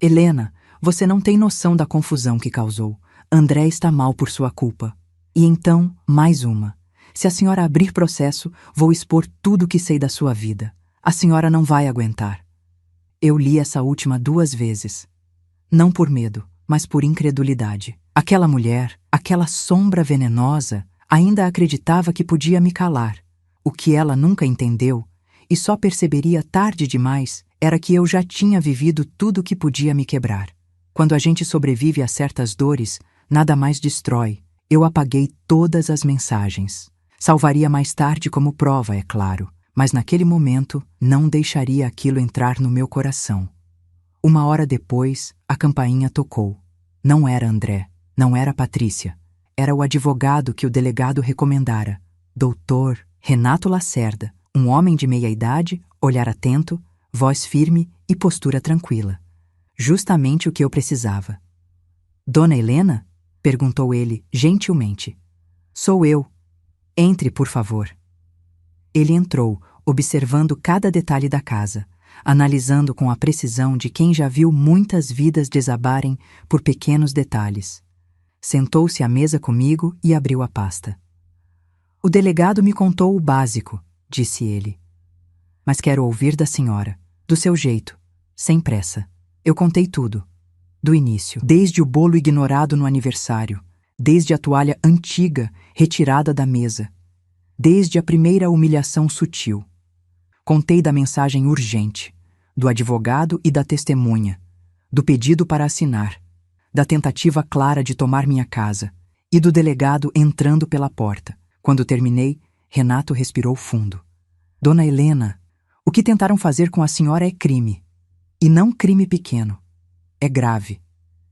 Helena, você não tem noção da confusão que causou. André está mal por sua culpa. E então, mais uma. Se a senhora abrir processo, vou expor tudo o que sei da sua vida. A senhora não vai aguentar. Eu li essa última 2 vezes. Não por medo, mas por incredulidade. Aquela mulher, aquela sombra venenosa, ainda acreditava que podia me calar. O que ela nunca entendeu, e só perceberia tarde demais, era que eu já tinha vivido tudo o que podia me quebrar. Quando a gente sobrevive a certas dores, nada mais destrói. Eu apaguei todas as mensagens. Salvaria mais tarde como prova, é claro, mas naquele momento não deixaria aquilo entrar no meu coração. 1 hora depois, a campainha tocou. Não era André, não era Patrícia. Era o advogado que o delegado recomendara. Doutor Renato Lacerda, um homem de meia-idade, olhar atento, voz firme e postura tranquila. Justamente o que eu precisava. Dona Helena? Perguntou ele, gentilmente. Sou eu. Entre, por favor. Ele entrou, observando cada detalhe da casa, analisando com a precisão de quem já viu muitas vidas desabarem por pequenos detalhes. Sentou-se à mesa comigo e abriu a pasta. O delegado me contou o básico, disse ele. Mas quero ouvir da senhora, do seu jeito, sem pressa. Eu contei tudo. Do início, desde o bolo ignorado no aniversário, desde a toalha antiga retirada da mesa, desde a primeira humilhação sutil. Contei da mensagem urgente, do advogado e da testemunha, do pedido para assinar, da tentativa clara de tomar minha casa e do delegado entrando pela porta. Quando terminei, Renato respirou fundo. Dona Helena, o que tentaram fazer com a senhora é crime. E não crime pequeno. É grave.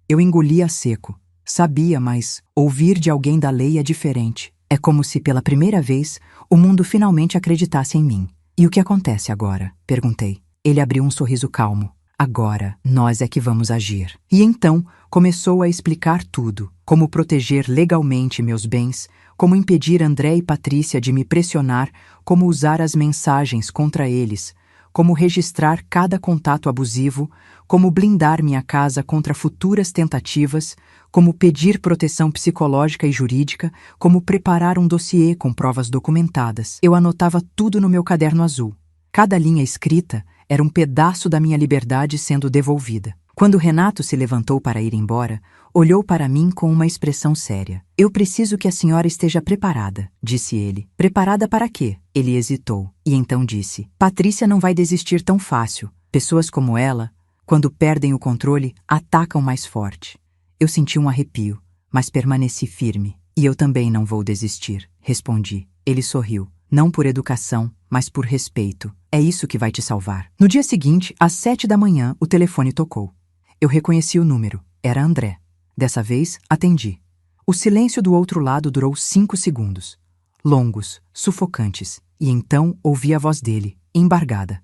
Eu engoli a seco. Sabia, mas ouvir de alguém da lei é diferente. É como se, pela primeira vez, o mundo finalmente acreditasse em mim. E o que acontece agora? Perguntei. Ele abriu um sorriso calmo. Agora, nós é que vamos agir. E então, começou a explicar tudo. Como proteger legalmente meus bens, como impedir André e Patrícia de me pressionar, como usar as mensagens contra eles, como registrar cada contato abusivo, como blindar minha casa contra futuras tentativas, como pedir proteção psicológica e jurídica, como preparar um dossiê com provas documentadas. Eu anotava tudo no meu caderno azul. Cada linha escrita era um pedaço da minha liberdade sendo devolvida. Quando Renato se levantou para ir embora, olhou para mim com uma expressão séria. Eu preciso que a senhora esteja preparada, disse ele. Preparada para quê? Ele hesitou, e então disse. Patrícia não vai desistir tão fácil. Pessoas como ela, quando perdem o controle, atacam mais forte. Eu senti um arrepio, mas permaneci firme. E eu também não vou desistir, respondi. Ele sorriu. Não por educação, mas por respeito. É isso que vai te salvar. No dia seguinte, às 7 da manhã, o telefone tocou. Eu reconheci o número. Era André. Dessa vez, atendi. O silêncio do outro lado durou 5 segundos. Longos, sufocantes. E então ouvi a voz dele, embargada.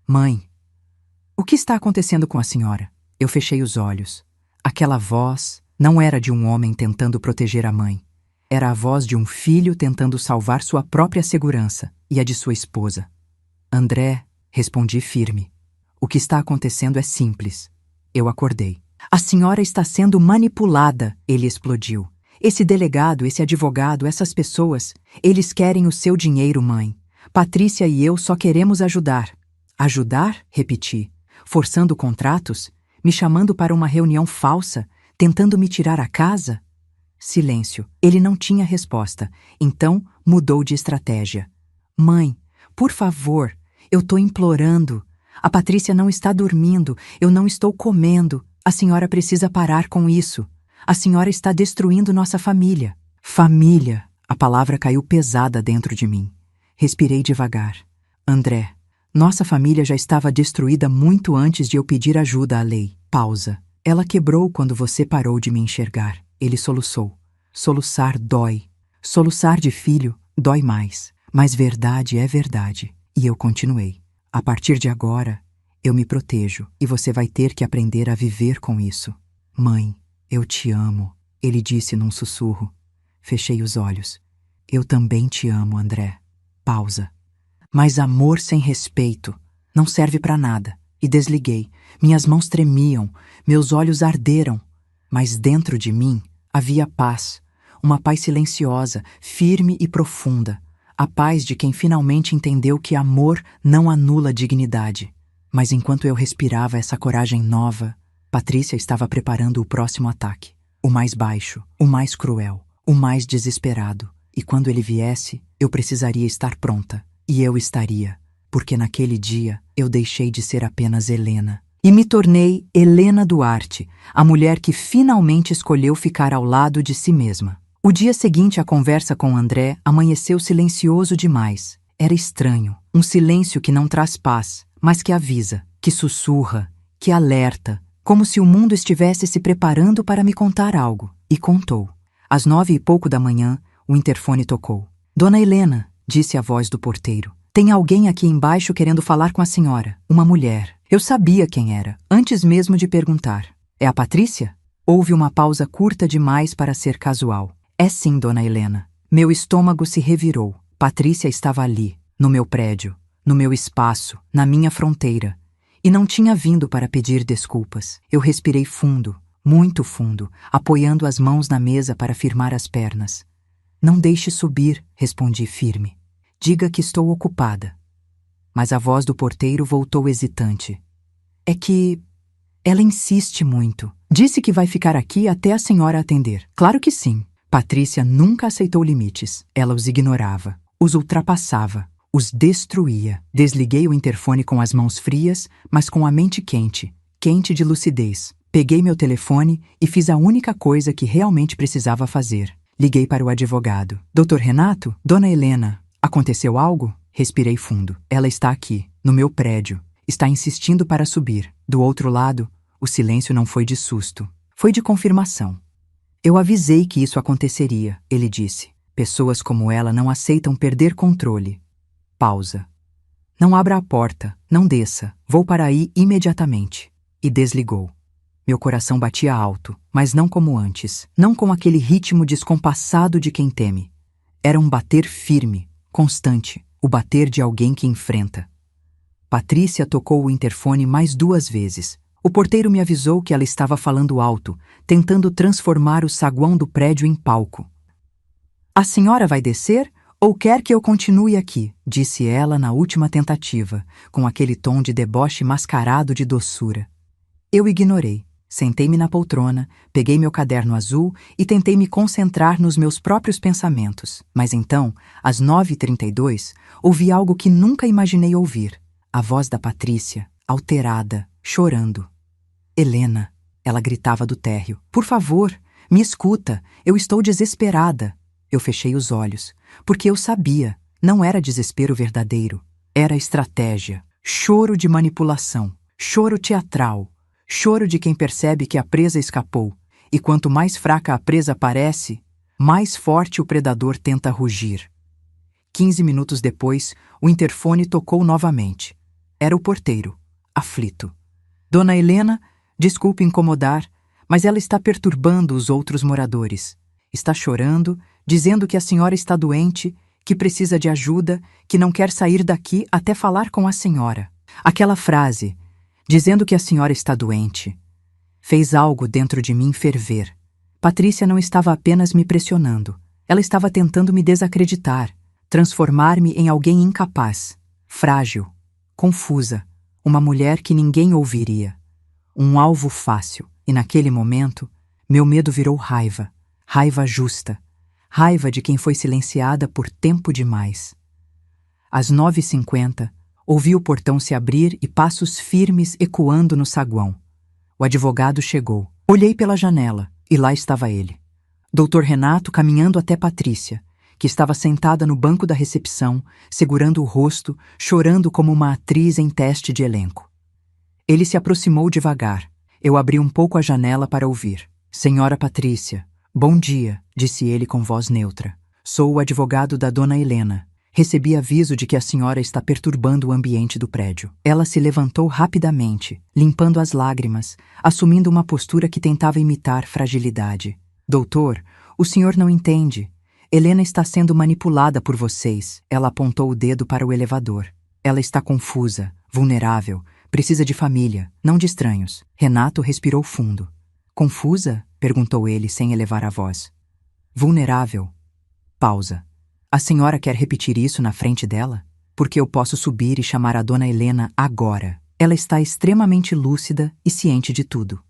Mãe, o que está acontecendo com a senhora? Eu fechei os olhos. Aquela voz não era de um homem tentando proteger a mãe. Era a voz de um filho tentando salvar sua própria segurança e a de sua esposa. André, respondi firme. O que está acontecendo é simples. Eu acordei. A senhora está sendo manipulada, ele explodiu. Esse delegado, esse advogado, essas pessoas, eles querem o seu dinheiro, mãe. Patrícia e eu só queremos ajudar. Ajudar? Repeti. Forçando contratos? Me chamando para uma reunião falsa? Tentando me tirar a casa? Silêncio. Ele não tinha resposta. Então, mudou de estratégia. Mãe, por favor, eu tô implorando. A Patrícia não está dormindo, eu não estou comendo. A senhora precisa parar com isso. A senhora está destruindo nossa família. Família. A palavra caiu pesada dentro de mim. Respirei devagar. André, nossa família já estava destruída muito antes de eu pedir ajuda à lei. Pausa. Ela quebrou quando você parou de me enxergar. Ele soluçou. Soluçar dói. Soluçar de filho dói mais. Mas verdade é verdade. E eu continuei. A partir de agora, eu me protejo e você vai ter que aprender a viver com isso. Mãe, eu te amo, ele disse num sussurro. Fechei os olhos. Eu também te amo, André. Pausa. Mas amor sem respeito não serve para nada. E desliguei. Minhas mãos tremiam, meus olhos arderam. Mas dentro de mim havia paz. uma paz silenciosa, firme e profunda. A paz de quem finalmente entendeu que amor não anula dignidade. Mas enquanto eu respirava essa coragem nova, Patrícia estava preparando o próximo ataque. O mais baixo, o mais cruel, o mais desesperado. E quando ele viesse, eu precisaria estar pronta. E eu estaria, porque naquele dia eu deixei de ser apenas Helena. E me tornei Helena Duarte, a mulher que finalmente escolheu ficar ao lado de si mesma. O dia seguinte à conversa com André amanheceu silencioso demais. Era estranho, um silêncio que não traz paz, mas que avisa, que sussurra, que alerta, como se o mundo estivesse se preparando para me contar algo. E contou. Às 9h pouco da manhã, o interfone tocou. Dona Helena, disse a voz do porteiro. Tem alguém aqui embaixo querendo falar com a senhora. Uma mulher. Eu sabia quem era, antes mesmo de perguntar. É a Patrícia? Houve uma pausa curta demais para ser casual. É sim, Dona Helena. Meu estômago se revirou. Patrícia estava ali, no meu prédio, no meu espaço, na minha fronteira. E não tinha vindo para pedir desculpas. Eu respirei fundo, muito fundo, apoiando as mãos na mesa para firmar as pernas. Não deixe subir, respondi firme. Diga que estou ocupada. Mas a voz do porteiro voltou hesitante. É que ela insiste muito. Disse que vai ficar aqui até a senhora atender. Claro que sim. Patrícia nunca aceitou limites. Ela os ignorava, os ultrapassava, os destruía. Desliguei o interfone com as mãos frias, mas com a mente quente, quente de lucidez. Peguei meu telefone e fiz a única coisa que realmente precisava fazer. Liguei para o advogado. Doutor Renato? Dona Helena, aconteceu algo? Respirei fundo. Ela está aqui, no meu prédio. Está insistindo para subir. Do outro lado, o silêncio não foi de susto. Foi de confirmação. Eu avisei que isso aconteceria, ele disse. Pessoas como ela não aceitam perder controle. Pausa. Não abra a porta, não desça. Vou para aí imediatamente. E desligou. Meu coração batia alto, mas não como antes. Não com aquele ritmo descompassado de quem teme. Era um bater firme, constante. O bater de alguém que enfrenta. Patrícia tocou o interfone mais 2 vezes. O porteiro me avisou que ela estava falando alto, tentando transformar o saguão do prédio em palco. A senhora vai descer ou quer que eu continue aqui? Disse ela na última tentativa, com aquele tom de deboche mascarado de doçura. Eu ignorei. Sentei-me na poltrona, peguei meu caderno azul e tentei me concentrar nos meus próprios pensamentos. Mas então, às 9h32, ouvi algo que nunca imaginei ouvir. A voz da Patrícia, alterada, chorando. Helena, ela gritava do térreo. Por favor, me escuta, eu estou desesperada. Eu fechei os olhos, porque eu sabia, não era desespero verdadeiro, era estratégia, choro de manipulação, choro teatral, choro de quem percebe que a presa escapou, e quanto mais fraca a presa parece, mais forte o predador tenta rugir. 15 minutos depois, o interfone tocou novamente. Era o porteiro, aflito. Dona Helena, desculpe incomodar, mas ela está perturbando os outros moradores. Está chorando, dizendo que a senhora está doente, que precisa de ajuda, que não quer sair daqui até falar com a senhora. Aquela frase, dizendo que a senhora está doente, fez algo dentro de mim ferver. Patrícia não estava apenas me pressionando. Ela estava tentando me desacreditar, transformar-me em alguém incapaz, frágil, confusa, uma mulher que ninguém ouviria. Um alvo fácil, e naquele momento, meu medo virou raiva, raiva justa, raiva de quem foi silenciada por tempo demais. Às 9h50, ouvi o portão se abrir e passos firmes ecoando no saguão. O advogado chegou. Olhei pela janela, e lá estava ele. Doutor Renato caminhando até Patrícia, que estava sentada no banco da recepção, segurando o rosto, chorando como uma atriz em teste de elenco. Ele se aproximou devagar. Eu abri um pouco a janela para ouvir. Senhora Patrícia, bom dia, disse ele com voz neutra. Sou o advogado da dona Helena. Recebi aviso de que a senhora está perturbando o ambiente do prédio. Ela se levantou rapidamente, limpando as lágrimas, assumindo uma postura que tentava imitar fragilidade. Doutor, o senhor não entende. Helena está sendo manipulada por vocês. Ela apontou o dedo para o elevador. Ela está confusa, vulnerável, precisa de família, não de estranhos. Renato respirou fundo. Confusa? Perguntou ele sem elevar a voz. Vulnerável. Pausa. A senhora quer repetir isso na frente dela? Porque eu posso subir e chamar a dona Helena agora. Ela está extremamente lúcida e ciente de tudo.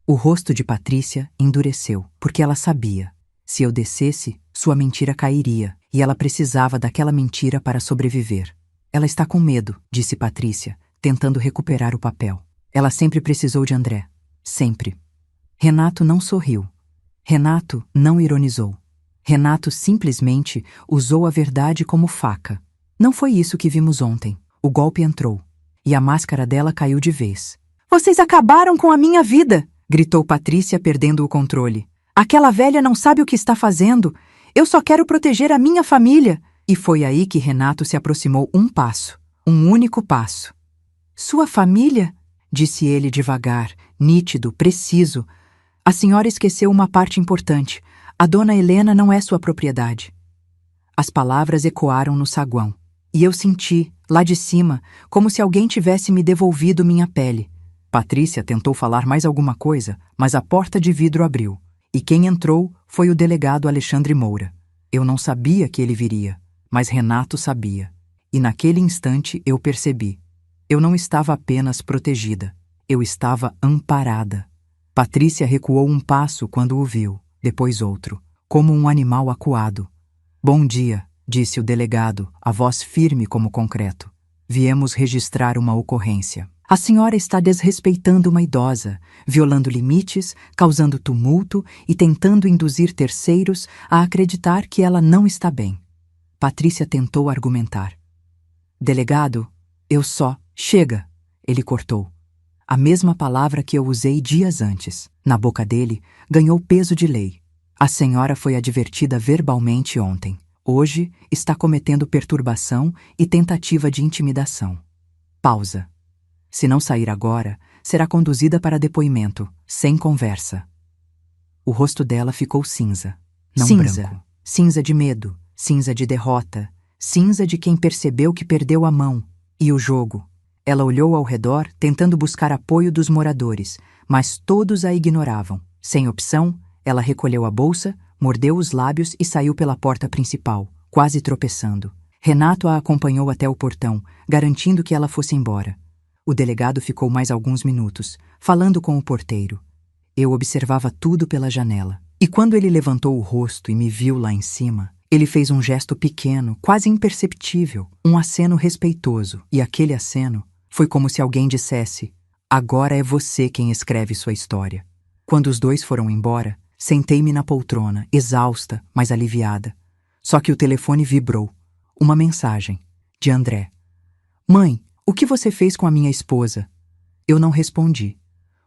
O rosto de Patrícia endureceu, porque ela sabia. Se eu descesse, sua mentira cairia, e ela precisava daquela mentira para sobreviver. Ela está com medo, disse Patrícia, tentando recuperar o papel. Ela sempre precisou de André. Sempre. Renato não sorriu. Renato não ironizou. Renato simplesmente usou a verdade como faca. Não foi isso que vimos ontem. O golpe entrou, e a máscara dela caiu de vez. Vocês acabaram com a minha vida! Gritou Patrícia, perdendo o controle. Aquela velha não sabe o que está fazendo. Eu só quero proteger a minha família. E foi aí que Renato se aproximou um passo. Um único passo. Sua família? Disse ele devagar, nítido, preciso. A senhora esqueceu uma parte importante. A dona Helena não é sua propriedade. As palavras ecoaram no saguão. E eu senti, lá de cima, como se alguém tivesse me devolvido minha pele. Patrícia tentou falar mais alguma coisa, mas a porta de vidro abriu. E quem entrou foi o delegado Alexandre Moura. Eu não sabia que ele viria, mas Renato sabia. E naquele instante eu percebi. Eu não estava apenas protegida. Eu estava amparada. Patrícia recuou um passo quando o viu, depois outro, como um animal acuado. Bom dia, disse o delegado, a voz firme como concreto. Viemos registrar uma ocorrência. A senhora está desrespeitando uma idosa, violando limites, causando tumulto e tentando induzir terceiros a acreditar que ela não está bem. Patrícia tentou argumentar. Delegado, eu só... Chega! Ele cortou. A mesma palavra que eu usei dias antes. Na boca dele, ganhou peso de lei. A senhora foi advertida verbalmente ontem. Hoje está cometendo perturbação e tentativa de intimidação. Pausa. Se não sair agora, será conduzida para depoimento, sem conversa. O rosto dela ficou cinza, não Cinza. branco. Cinza de medo, cinza de derrota, cinza de quem percebeu que perdeu a mão. E o jogo? Ela olhou ao redor, tentando buscar apoio dos moradores, mas todos a ignoravam. Sem opção, ela recolheu a bolsa, mordeu os lábios e saiu pela porta principal, quase tropeçando. Renato a acompanhou até o portão, garantindo que ela fosse embora. O delegado ficou mais alguns minutos, falando com o porteiro. Eu observava tudo pela janela. E quando ele levantou o rosto e me viu lá em cima, ele fez um gesto pequeno, quase imperceptível, um aceno respeitoso. E aquele aceno foi como se alguém dissesse: agora é você quem escreve sua história. Quando os dois foram embora, sentei-me na poltrona, exausta, mas aliviada. Só que o telefone vibrou. Uma mensagem, de André. Mãe, o que você fez com a minha esposa? Eu não respondi,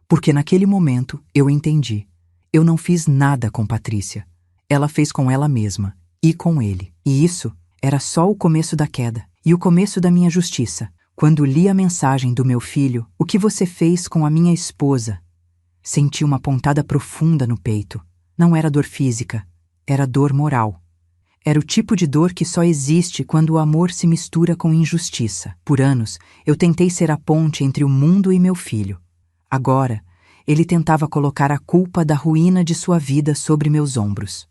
porque naquele momento eu entendi. Eu não fiz nada com Patrícia. Ela fez com ela mesma, e com ele. E isso era só o começo da queda, e o começo da minha justiça. Quando li a mensagem do meu filho, o que você fez com a minha esposa? Senti uma pontada profunda no peito. Não era dor física, era dor moral. Era o tipo de dor que só existe quando o amor se mistura com injustiça. Por anos, eu tentei ser a ponte entre o mundo e meu filho. Agora, ele tentava colocar a culpa da ruína de sua vida sobre meus ombros.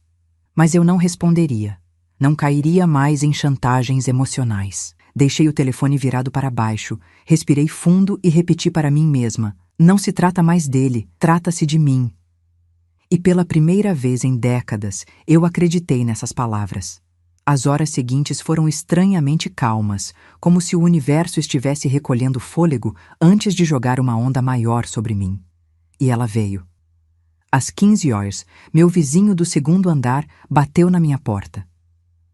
Mas eu não responderia. Não cairia mais em chantagens emocionais. Deixei o telefone virado para baixo, respirei fundo e repeti para mim mesma: não se trata mais dele, trata-se de mim. E pela primeira vez em décadas, eu acreditei nessas palavras. As horas seguintes foram estranhamente calmas, como se o universo estivesse recolhendo fôlego antes de jogar uma onda maior sobre mim. E ela veio. Às 15 horas, meu vizinho do segundo andar bateu na minha porta.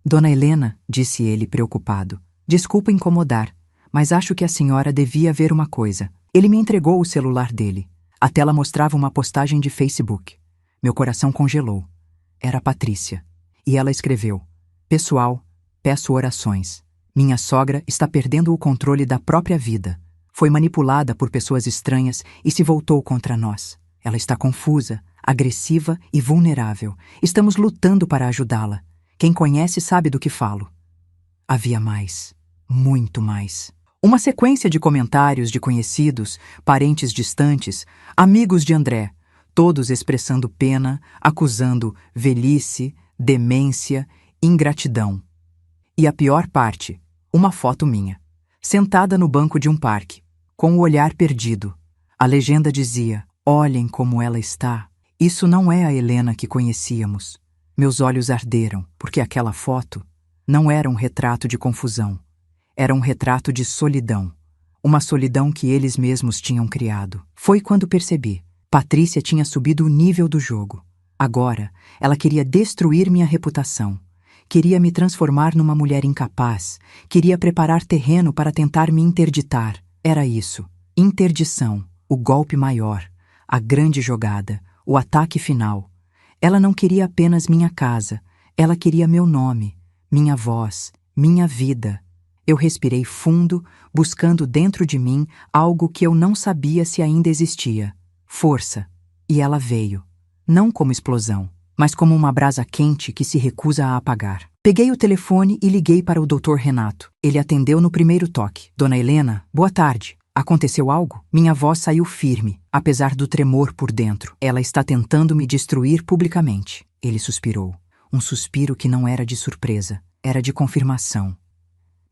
Dona Helena, disse ele preocupado, desculpa incomodar, mas acho que a senhora devia ver uma coisa. Ele me entregou o celular dele. A tela mostrava uma postagem de Facebook. Meu coração congelou. Era a Patrícia. E ela escreveu: pessoal, peço orações. Minha sogra está perdendo o controle da própria vida. Foi manipulada por pessoas estranhas e se voltou contra nós. Ela está confusa, agressiva e vulnerável. Estamos lutando para ajudá-la. Quem conhece sabe do que falo. Havia mais. Muito mais. Uma sequência de comentários de conhecidos, parentes distantes, amigos de André, todos expressando pena, acusando velhice, demência, ingratidão. E a pior parte, uma foto minha, sentada no banco de um parque, com o olhar perdido. A legenda dizia: olhem como ela está. Isso não é a Helena que conhecíamos. Meus olhos arderam, porque aquela foto não era um retrato de confusão. Era um retrato de solidão. Uma solidão que eles mesmos tinham criado. Foi quando percebi. Patrícia tinha subido o nível do jogo. Agora, ela queria destruir minha reputação. Queria me transformar numa mulher incapaz. Queria preparar terreno para tentar me interditar. Era isso. Interdição. O golpe maior. A grande jogada. O ataque final. Ela não queria apenas minha casa. Ela queria meu nome, minha voz, minha vida. Eu respirei fundo, buscando dentro de mim algo que eu não sabia se ainda existia. Força. E ela veio. Não como explosão, mas como uma brasa quente que se recusa a apagar. Peguei o telefone e liguei para o Dr. Renato. Ele atendeu no primeiro toque. Dona Helena, boa tarde. Aconteceu algo? Minha voz saiu firme, apesar do tremor por dentro. Ela está tentando me destruir publicamente. Ele suspirou. Um suspiro que não era de surpresa, era de confirmação.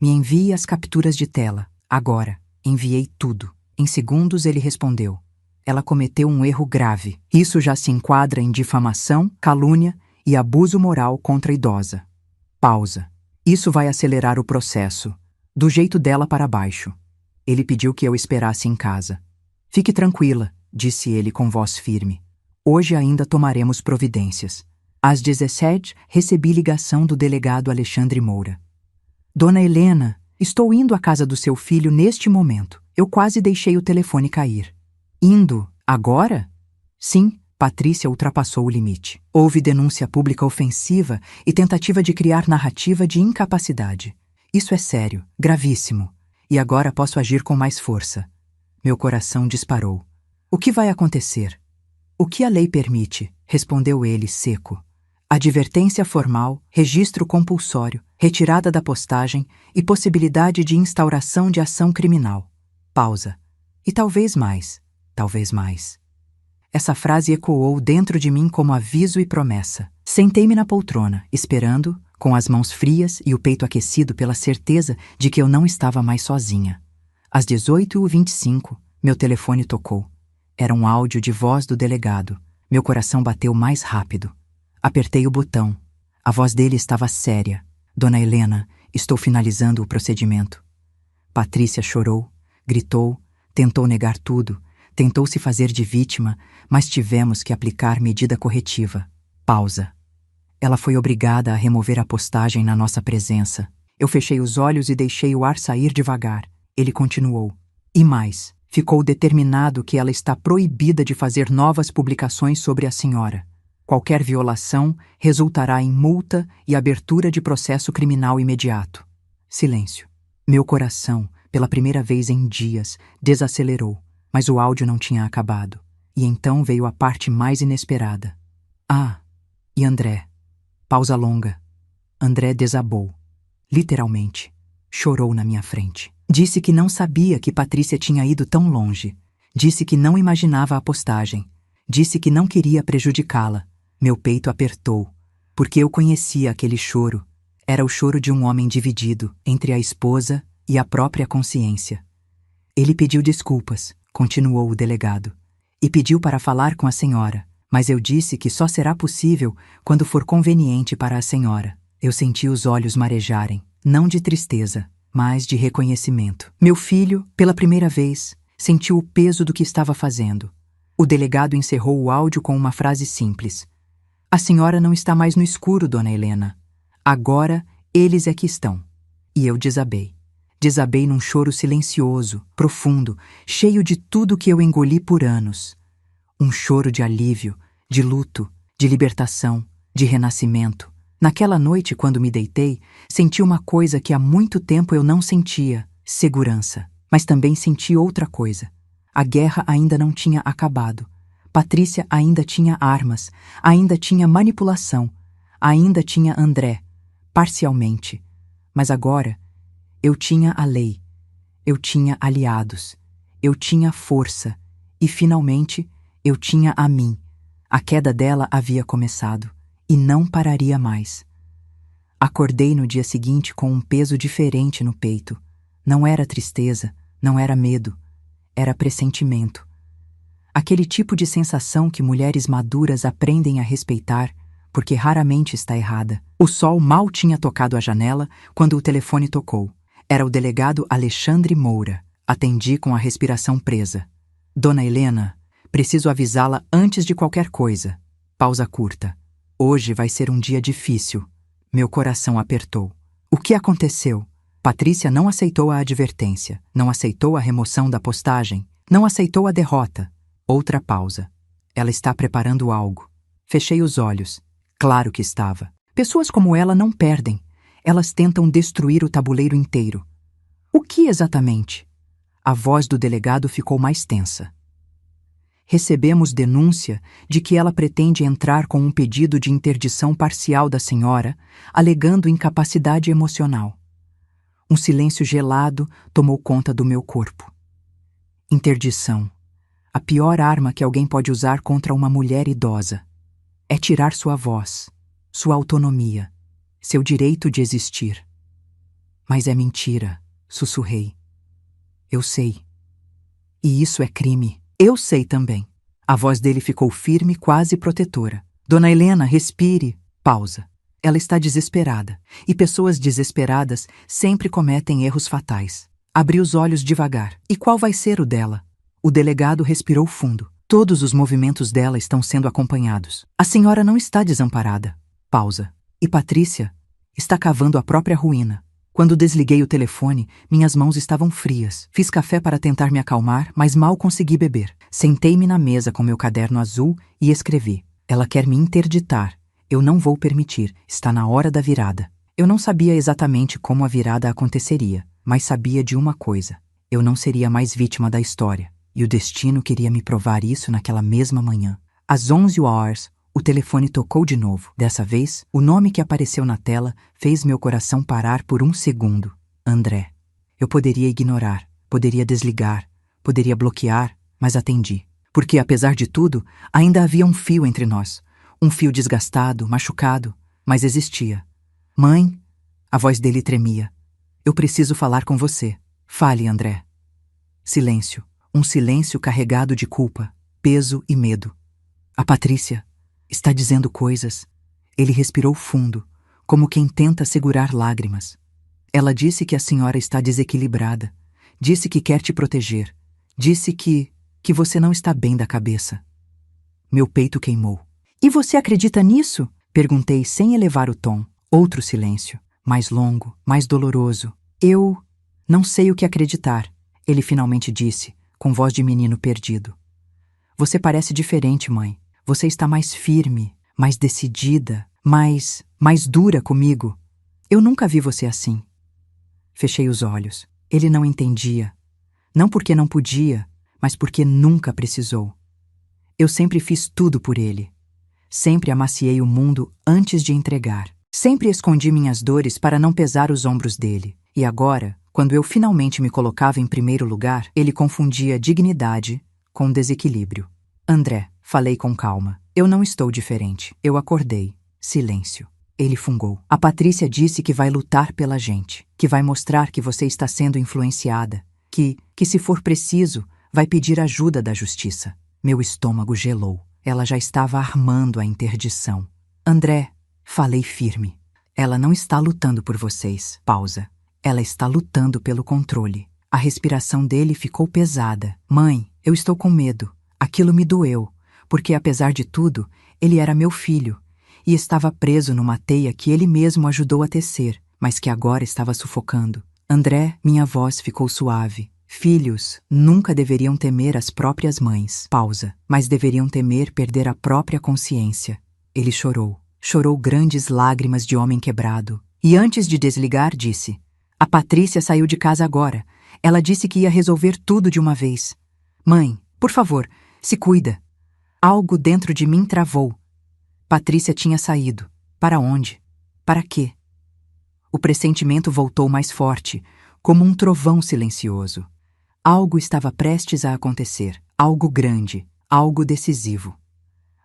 Me envie as capturas de tela. Agora. Enviei tudo. Em segundos ele respondeu. Ela cometeu um erro grave. Isso já se enquadra em difamação, calúnia e abuso moral contra a idosa. Pausa. Isso vai acelerar o processo. Do jeito dela para baixo. Ele pediu que eu esperasse em casa. Fique tranquila, disse ele com voz firme. Hoje ainda tomaremos providências. Às 17, recebi ligação do delegado Alexandre Moura. Dona Helena, estou indo à casa do seu filho neste momento. Eu quase deixei o telefone cair. Indo? Agora? Sim, Patrícia ultrapassou o limite. Houve denúncia pública ofensiva e tentativa de criar narrativa de incapacidade. Isso é sério, gravíssimo. E agora posso agir com mais força. Meu coração disparou. O que vai acontecer? O que a lei permite? Respondeu ele, seco. Advertência formal, registro compulsório, retirada da postagem e possibilidade de instauração de ação criminal. Pausa. E talvez mais. Talvez mais. Essa frase ecoou dentro de mim como aviso e promessa. Sentei-me na poltrona, esperando, com as mãos frias e o peito aquecido pela certeza de que eu não estava mais sozinha. Às 18h25, meu telefone tocou. Era um áudio de voz do delegado. Meu coração bateu mais rápido. Apertei o botão. A voz dele estava séria. Dona Helena, estou finalizando o procedimento. Patrícia chorou, gritou, tentou negar tudo, tentou se fazer de vítima, mas tivemos que aplicar medida corretiva. Pausa. Ela foi obrigada a remover a postagem na nossa presença. Eu fechei os olhos e deixei o ar sair devagar. Ele continuou. E mais, ficou determinado que ela está proibida de fazer novas publicações sobre a senhora. Qualquer violação resultará em multa e abertura de processo criminal imediato. Silêncio. Meu coração, pela primeira vez em dias, desacelerou, mas o áudio não tinha acabado. E então veio a parte mais inesperada. Ah, e André? Pausa longa. André desabou. Literalmente. Chorou na minha frente. Disse que não sabia que Patrícia tinha ido tão longe. Disse que não imaginava a postagem. Disse que não queria prejudicá-la. Meu peito apertou, porque eu conhecia aquele choro. Era o choro de um homem dividido entre a esposa e a própria consciência. Ele pediu desculpas, continuou o delegado, e pediu para falar com a senhora. Mas eu disse que só será possível quando for conveniente para a senhora. Eu senti os olhos marejarem, não de tristeza, mas de reconhecimento. Meu filho, pela primeira vez, sentiu o peso do que estava fazendo. O delegado encerrou o áudio com uma frase simples. A senhora não está mais no escuro, dona Helena. Agora, eles é que estão. E eu desabei. Desabei num choro silencioso, profundo, cheio de tudo que eu engoli por anos. Um choro de alívio, de luto, de libertação, de renascimento. Naquela noite, quando me deitei, senti uma coisa que há muito tempo eu não sentia, segurança. Mas também senti outra coisa. A guerra ainda não tinha acabado. Patrícia ainda tinha armas, ainda tinha manipulação, ainda tinha André, parcialmente. Mas agora, eu tinha a lei, eu tinha aliados, eu tinha força e, finalmente, eu tinha a mim. A queda dela havia começado, e não pararia mais. Acordei no dia seguinte com um peso diferente no peito. Não era tristeza, não era medo, era pressentimento. Aquele tipo de sensação que mulheres maduras aprendem a respeitar, porque raramente está errada. O sol mal tinha tocado a janela quando o telefone tocou. Era o delegado Alexandre Moura. Atendi com a respiração presa. Dona Helena, preciso avisá-la antes de qualquer coisa. Pausa curta. Hoje vai ser um dia difícil. Meu coração apertou. O que aconteceu? Patrícia não aceitou a advertência, não aceitou a remoção da postagem, não aceitou a derrota. Outra pausa. Ela está preparando algo. Fechei os olhos. Claro que estava. Pessoas como ela não perdem. Elas tentam destruir o tabuleiro inteiro. O que exatamente? A voz do delegado ficou mais tensa. Recebemos denúncia de que ela pretende entrar com um pedido de interdição parcial da senhora, alegando incapacidade emocional. Um silêncio gelado tomou conta do meu corpo. Interdição. A pior arma que alguém pode usar contra uma mulher idosa. É tirar sua voz, sua autonomia, seu direito de existir. Mas é mentira, sussurrei. Eu sei. E isso é crime. Eu sei também. A voz dele ficou firme, quase protetora. Dona Helena, respire. Pausa. Ela está desesperada. E pessoas desesperadas sempre cometem erros fatais. Abri os olhos devagar. E qual vai ser o dela? O delegado respirou fundo. Todos os movimentos dela estão sendo acompanhados. A senhora não está desamparada. Pausa. E Patrícia está cavando a própria ruína. Quando desliguei o telefone, minhas mãos estavam frias. Fiz café para tentar me acalmar, mas mal consegui beber. Sentei-me na mesa com meu caderno azul e escrevi. Ela quer me interditar. Eu não vou permitir. Está na hora da virada. Eu não sabia exatamente como a virada aconteceria, mas sabia de uma coisa. Eu não seria mais vítima da história. E o destino queria me provar isso naquela mesma manhã. Às 11h, o telefone tocou de novo. Dessa vez, o nome que apareceu na tela fez meu coração parar por um segundo. André. Eu poderia ignorar, poderia desligar, poderia bloquear, mas atendi. Porque, apesar de tudo, ainda havia um fio entre nós. Um fio desgastado, machucado, mas existia. Mãe, a voz dele tremia. Eu preciso falar com você. Fale, André. Silêncio. Um silêncio carregado de culpa, peso e medo. A Patrícia está dizendo coisas. Ele respirou fundo, como quem tenta segurar lágrimas. Ela disse que a senhora está desequilibrada. Disse que quer te proteger. Disse que você não está bem da cabeça. Meu peito queimou. E você acredita nisso? Perguntei sem elevar o tom. Outro silêncio, mais longo, mais doloroso. Eu não sei o que acreditar, ele finalmente disse, com voz de menino perdido. Você parece diferente, mãe. Você está mais firme, mais decidida, mais dura comigo. Eu nunca vi você assim. Fechei os olhos. Ele não entendia. Não porque não podia, mas porque nunca precisou. Eu sempre fiz tudo por ele. Sempre amaciei o mundo antes de entregar. Sempre escondi minhas dores para não pesar os ombros dele. E agora, quando eu finalmente me colocava em primeiro lugar, ele confundia dignidade com desequilíbrio. André, falei com calma. Eu não estou diferente. Eu acordei. Silêncio. Ele fungou. A Patrícia disse que vai lutar pela gente, que vai mostrar que você está sendo influenciada, que se for preciso, vai pedir ajuda da justiça. Meu estômago gelou. Ela já estava armando a interdição. André, falei firme. Ela não está lutando por vocês. Pausa. Ela está lutando pelo controle. A respiração dele ficou pesada. Mãe, eu estou com medo. Aquilo me doeu, porque apesar de tudo, ele era meu filho e estava preso numa teia que ele mesmo ajudou a tecer, mas que agora estava sufocando. André, minha voz ficou suave. Filhos nunca deveriam temer as próprias mães. Pausa. Mas deveriam temer perder a própria consciência. Ele chorou. Chorou grandes lágrimas de homem quebrado. E antes de desligar, disse: A Patrícia saiu de casa agora. Ela disse que ia resolver tudo de uma vez. Mãe, por favor, se cuida. Algo dentro de mim travou. Patrícia tinha saído. Para onde? Para quê? O pressentimento voltou mais forte, como um trovão silencioso. Algo estava prestes a acontecer. Algo grande. Algo decisivo.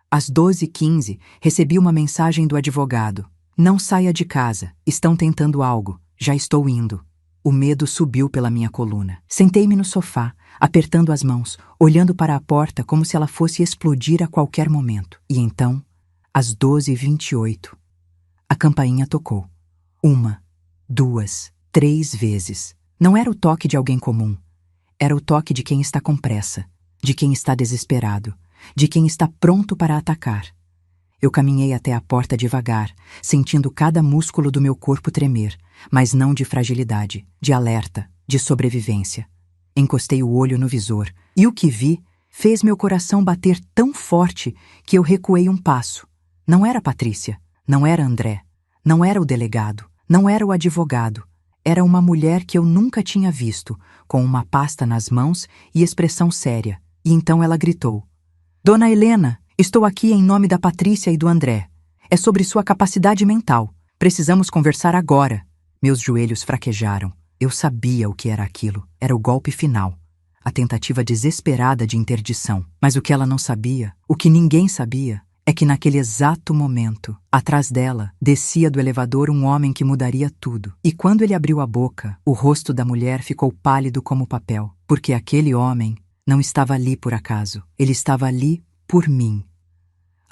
Às 12h15, recebi uma mensagem do advogado. Não saia de casa, estão tentando algo, já estou indo. O medo subiu pela minha coluna. Sentei-me no sofá, apertando as mãos, olhando para a porta como se ela fosse explodir a qualquer momento. E então, às 12h28, a campainha tocou. 1, 2, 3 vezes. Não era o toque de alguém comum. Era o toque de quem está com pressa, de quem está desesperado, de quem está pronto para atacar. Eu caminhei até a porta devagar, sentindo cada músculo do meu corpo tremer, mas não de fragilidade, de alerta, de sobrevivência. Encostei o olho no visor, e o que vi fez meu coração bater tão forte que eu recuei um passo. Não era Patrícia, não era André, não era o delegado, não era o advogado. Era uma mulher que eu nunca tinha visto, com uma pasta nas mãos e expressão séria. E então ela gritou: Dona Helena, estou aqui em nome da Patrícia e do André. É sobre sua capacidade mental. Precisamos conversar agora. Meus joelhos fraquejaram. Eu sabia o que era aquilo. Era o golpe final. A tentativa desesperada de interdição. Mas o que ela não sabia, o que ninguém sabia, é que naquele exato momento, atrás dela, descia do elevador um homem que mudaria tudo. E quando ele abriu a boca, o rosto da mulher ficou pálido como papel, porque aquele homem não estava ali por acaso. Ele estava ali por mim.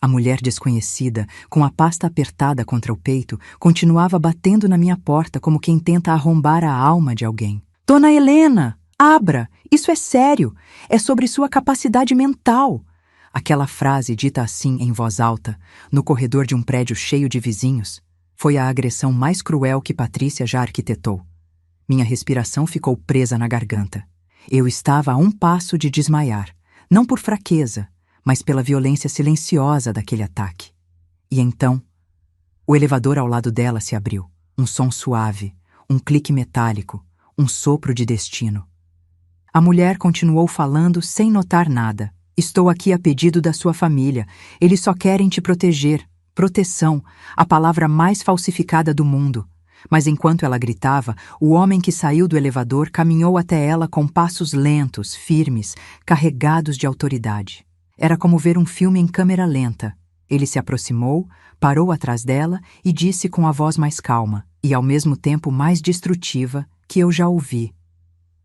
A mulher desconhecida, com a pasta apertada contra o peito, continuava batendo na minha porta como quem tenta arrombar a alma de alguém. Dona Helena, abra! Isso é sério! É sobre sua capacidade mental! Aquela frase dita assim em voz alta, no corredor de um prédio cheio de vizinhos, foi a agressão mais cruel que Patrícia já arquitetou. Minha respiração ficou presa na garganta. Eu estava a um passo de desmaiar, não por fraqueza, mas pela violência silenciosa daquele ataque. E então, o elevador ao lado dela se abriu. Um som suave, um clique metálico, um sopro de destino. A mulher continuou falando sem notar nada. Estou aqui a pedido da sua família. Eles só querem te proteger. Proteção, a palavra mais falsificada do mundo. Mas enquanto ela gritava, o homem que saiu do elevador caminhou até ela com passos lentos, firmes, carregados de autoridade. Era como ver um filme em câmera lenta. Ele se aproximou, parou atrás dela e disse com a voz mais calma, e ao mesmo tempo mais destrutiva, que eu já ouvi: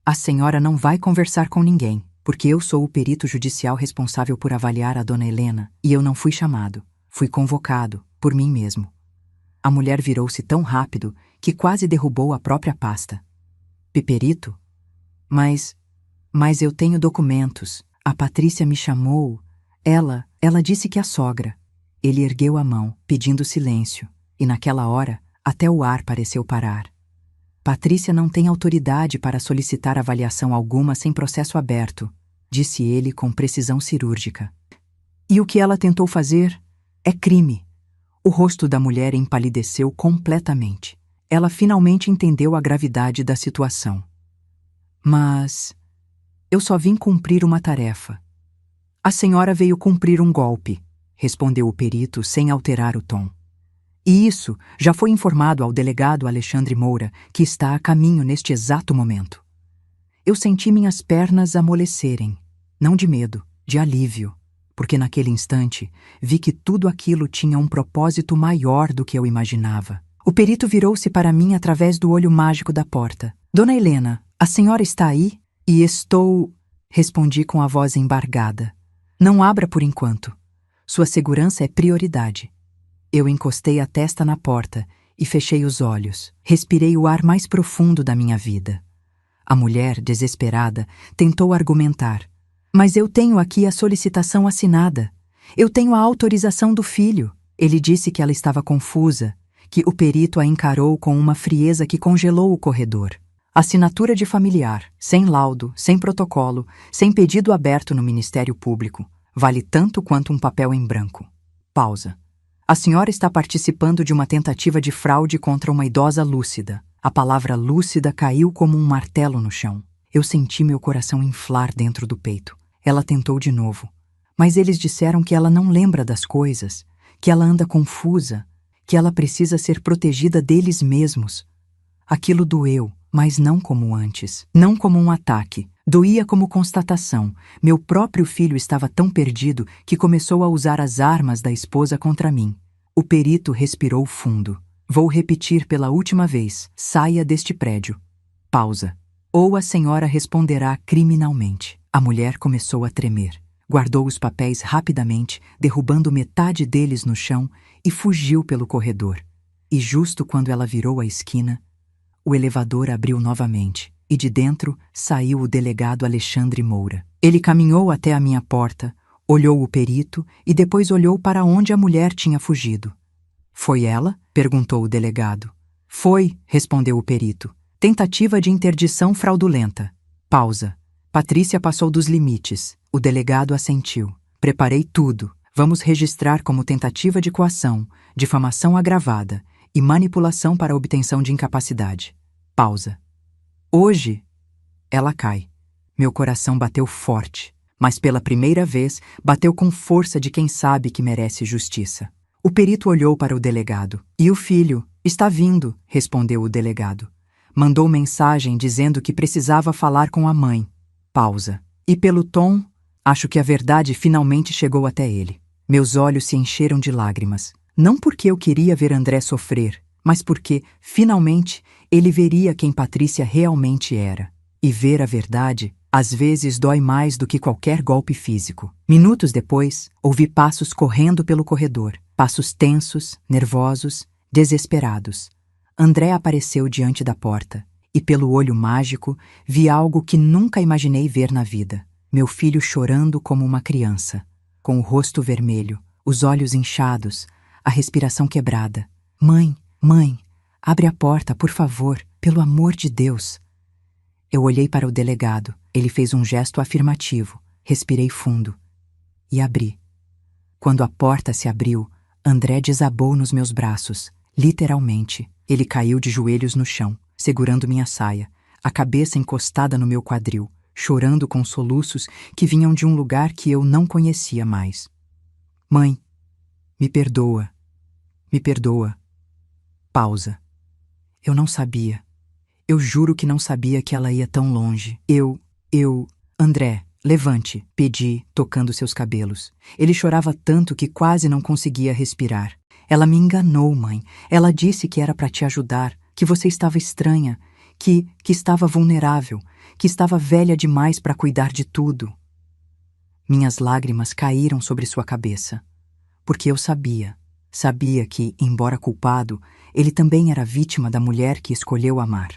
A senhora não vai conversar com ninguém, porque eu sou o perito judicial responsável por avaliar a dona Helena, e eu não fui chamado, fui convocado, por mim mesmo. A mulher virou-se tão rápido que quase derrubou a própria pasta. Perito? Mas eu tenho documentos. A Patrícia me chamou. Ela disse que a sogra. Ele ergueu a mão, pedindo silêncio, e naquela hora, até o ar pareceu parar. Patrícia não tem autoridade para solicitar avaliação alguma sem processo aberto, disse ele com precisão cirúrgica. E o que ela tentou fazer é crime. O rosto da mulher empalideceu completamente. Ela finalmente entendeu a gravidade da situação. Mas eu só vim cumprir uma tarefa. A senhora veio cumprir um golpe, respondeu o perito sem alterar o tom. E isso já foi informado ao delegado Alexandre Moura, que está a caminho neste exato momento. Eu senti minhas pernas amolecerem, não de medo, de alívio, porque naquele instante vi que tudo aquilo tinha um propósito maior do que eu imaginava. O perito virou-se para mim através do olho mágico da porta. Dona Helena, a senhora está aí? E estou... Respondi com a voz embargada. Não abra por enquanto. Sua segurança é prioridade. Eu encostei a testa na porta e fechei os olhos. Respirei o ar mais profundo da minha vida. A mulher, desesperada, tentou argumentar. Mas eu tenho aqui a solicitação assinada. Eu tenho a autorização do filho. Ele disse que ela estava confusa, que o perito a encarou com uma frieza que congelou o corredor. Assinatura de familiar, sem laudo, sem protocolo, sem pedido aberto no Ministério Público. Vale tanto quanto um papel em branco. Pausa. A senhora está participando de uma tentativa de fraude contra uma idosa lúcida. A palavra lúcida caiu como um martelo no chão. Eu senti meu coração inflar dentro do peito. Ela tentou de novo. Mas eles disseram que ela não lembra das coisas, que ela anda confusa, que ela precisa ser protegida deles mesmos. Aquilo doeu, mas não como antes. Não como um ataque. Doía como constatação. Meu próprio filho estava tão perdido que começou a usar as armas da esposa contra mim. O perito respirou fundo. Vou repetir pela última vez. Saia deste prédio. Pausa. Ou a senhora responderá criminalmente. A mulher começou a tremer. Guardou os papéis rapidamente, derrubando metade deles no chão, e fugiu pelo corredor. E justo quando ela virou a esquina, o elevador abriu novamente, e de dentro saiu o delegado Alexandre Moura. Ele caminhou até a minha porta, olhou o perito e depois olhou para onde a mulher tinha fugido. Foi ela? Perguntou o delegado. Foi, respondeu o perito. Tentativa de interdição fraudulenta. Pausa. Patrícia passou dos limites. O delegado assentiu. Preparei tudo. Vamos registrar como tentativa de coação, difamação agravada e manipulação para obtenção de incapacidade. Pausa. Hoje, ela cai. Meu coração bateu forte, mas pela primeira vez bateu com força de quem sabe que merece justiça. O perito olhou para o delegado. E o filho? Está vindo, respondeu o delegado. Mandou mensagem dizendo que precisava falar com a mãe. Pausa. E pelo tom, acho que a verdade finalmente chegou até ele. Meus olhos se encheram de lágrimas. Não porque eu queria ver André sofrer, mas porque, finalmente, ele veria quem Patrícia realmente era. E ver a verdade, às vezes, dói mais do que qualquer golpe físico. Minutos depois, ouvi passos correndo pelo corredor. Passos tensos, nervosos, desesperados. André apareceu diante da porta, e pelo olho mágico, vi algo que nunca imaginei ver na vida. Meu filho chorando como uma criança, com o rosto vermelho, os olhos inchados, a respiração quebrada. Mãe, mãe, abre a porta, por favor, pelo amor de Deus. Eu olhei para o delegado. Ele fez um gesto afirmativo. Respirei fundo e abri. Quando a porta se abriu, André desabou nos meus braços. Literalmente, ele caiu de joelhos no chão, segurando minha saia, a cabeça encostada no meu quadril, chorando com soluços que vinham de um lugar que eu não conhecia mais. Mãe, me perdoa. Me perdoa. Pausa. Eu não sabia. Eu juro que não sabia que ela ia tão longe. André, levante, pedi, tocando seus cabelos. Ele chorava tanto que quase não conseguia respirar. Ela me enganou, mãe. Ela disse que era para te ajudar, que você estava estranha, que estava vulnerável, que estava velha demais para cuidar de tudo. Minhas lágrimas caíram sobre sua cabeça, porque eu sabia que, embora culpado, ele também era vítima da mulher que escolheu amar.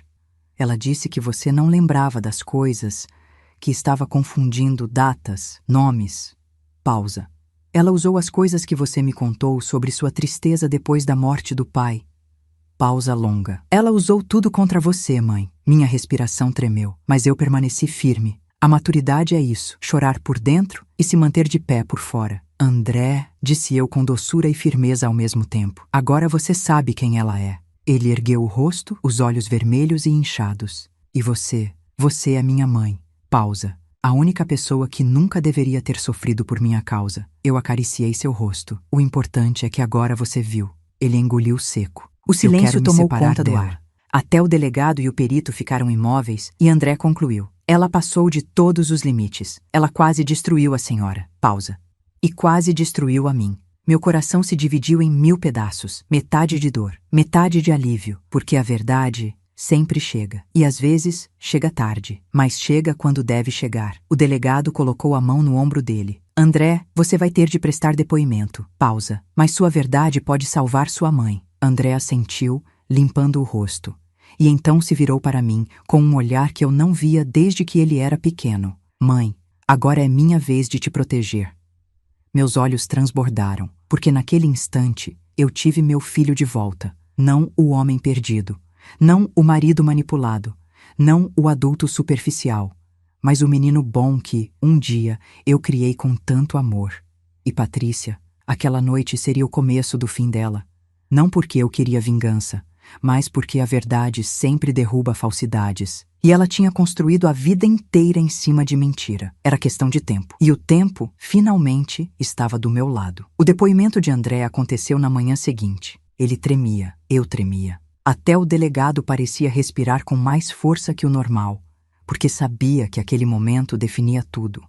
Ela disse que você não lembrava das coisas, que estava confundindo datas, nomes. Pausa. Ela usou as coisas que você me contou sobre sua tristeza depois da morte do pai. Pausa longa. Ela usou tudo contra você, mãe. Minha respiração tremeu, mas eu permaneci firme. A maturidade é isso, chorar por dentro e se manter de pé por fora. André, disse eu com doçura e firmeza ao mesmo tempo. Agora você sabe quem ela é. Ele ergueu o rosto, os olhos vermelhos e inchados. E você é minha mãe. Pausa. A única pessoa que nunca deveria ter sofrido por minha causa. Eu acariciei seu rosto. O importante é que agora você viu. Ele engoliu seco. O silêncio tomou conta do ar. Até o delegado e o perito ficaram imóveis e André concluiu. Ela passou de todos os limites. Ela quase destruiu a senhora. Pausa. E quase destruiu a mim. Meu coração se dividiu em 1000 pedaços. Metade de dor, metade de alívio, porque a verdade sempre chega. E às vezes chega tarde, mas chega quando deve chegar. O delegado colocou a mão no ombro dele. André, você vai ter de prestar depoimento. Pausa. Mas sua verdade pode salvar sua mãe. André assentiu, limpando o rosto. E então se virou para mim, com um olhar que eu não via desde que ele era pequeno. Mãe, agora é minha vez de te proteger. Meus olhos transbordaram, porque naquele instante eu tive meu filho de volta. Não o homem perdido. Não o marido manipulado, não o adulto superficial, mas o menino bom que, um dia, eu criei com tanto amor. E Patrícia, aquela noite seria o começo do fim dela. Não porque eu queria vingança, mas porque a verdade sempre derruba falsidades. E ela tinha construído a vida inteira em cima de mentira. Era questão de tempo. E o tempo, finalmente, estava do meu lado. O depoimento de André aconteceu na manhã seguinte. Ele tremia, eu tremia. Até o delegado parecia respirar com mais força que o normal, porque sabia que aquele momento definia tudo.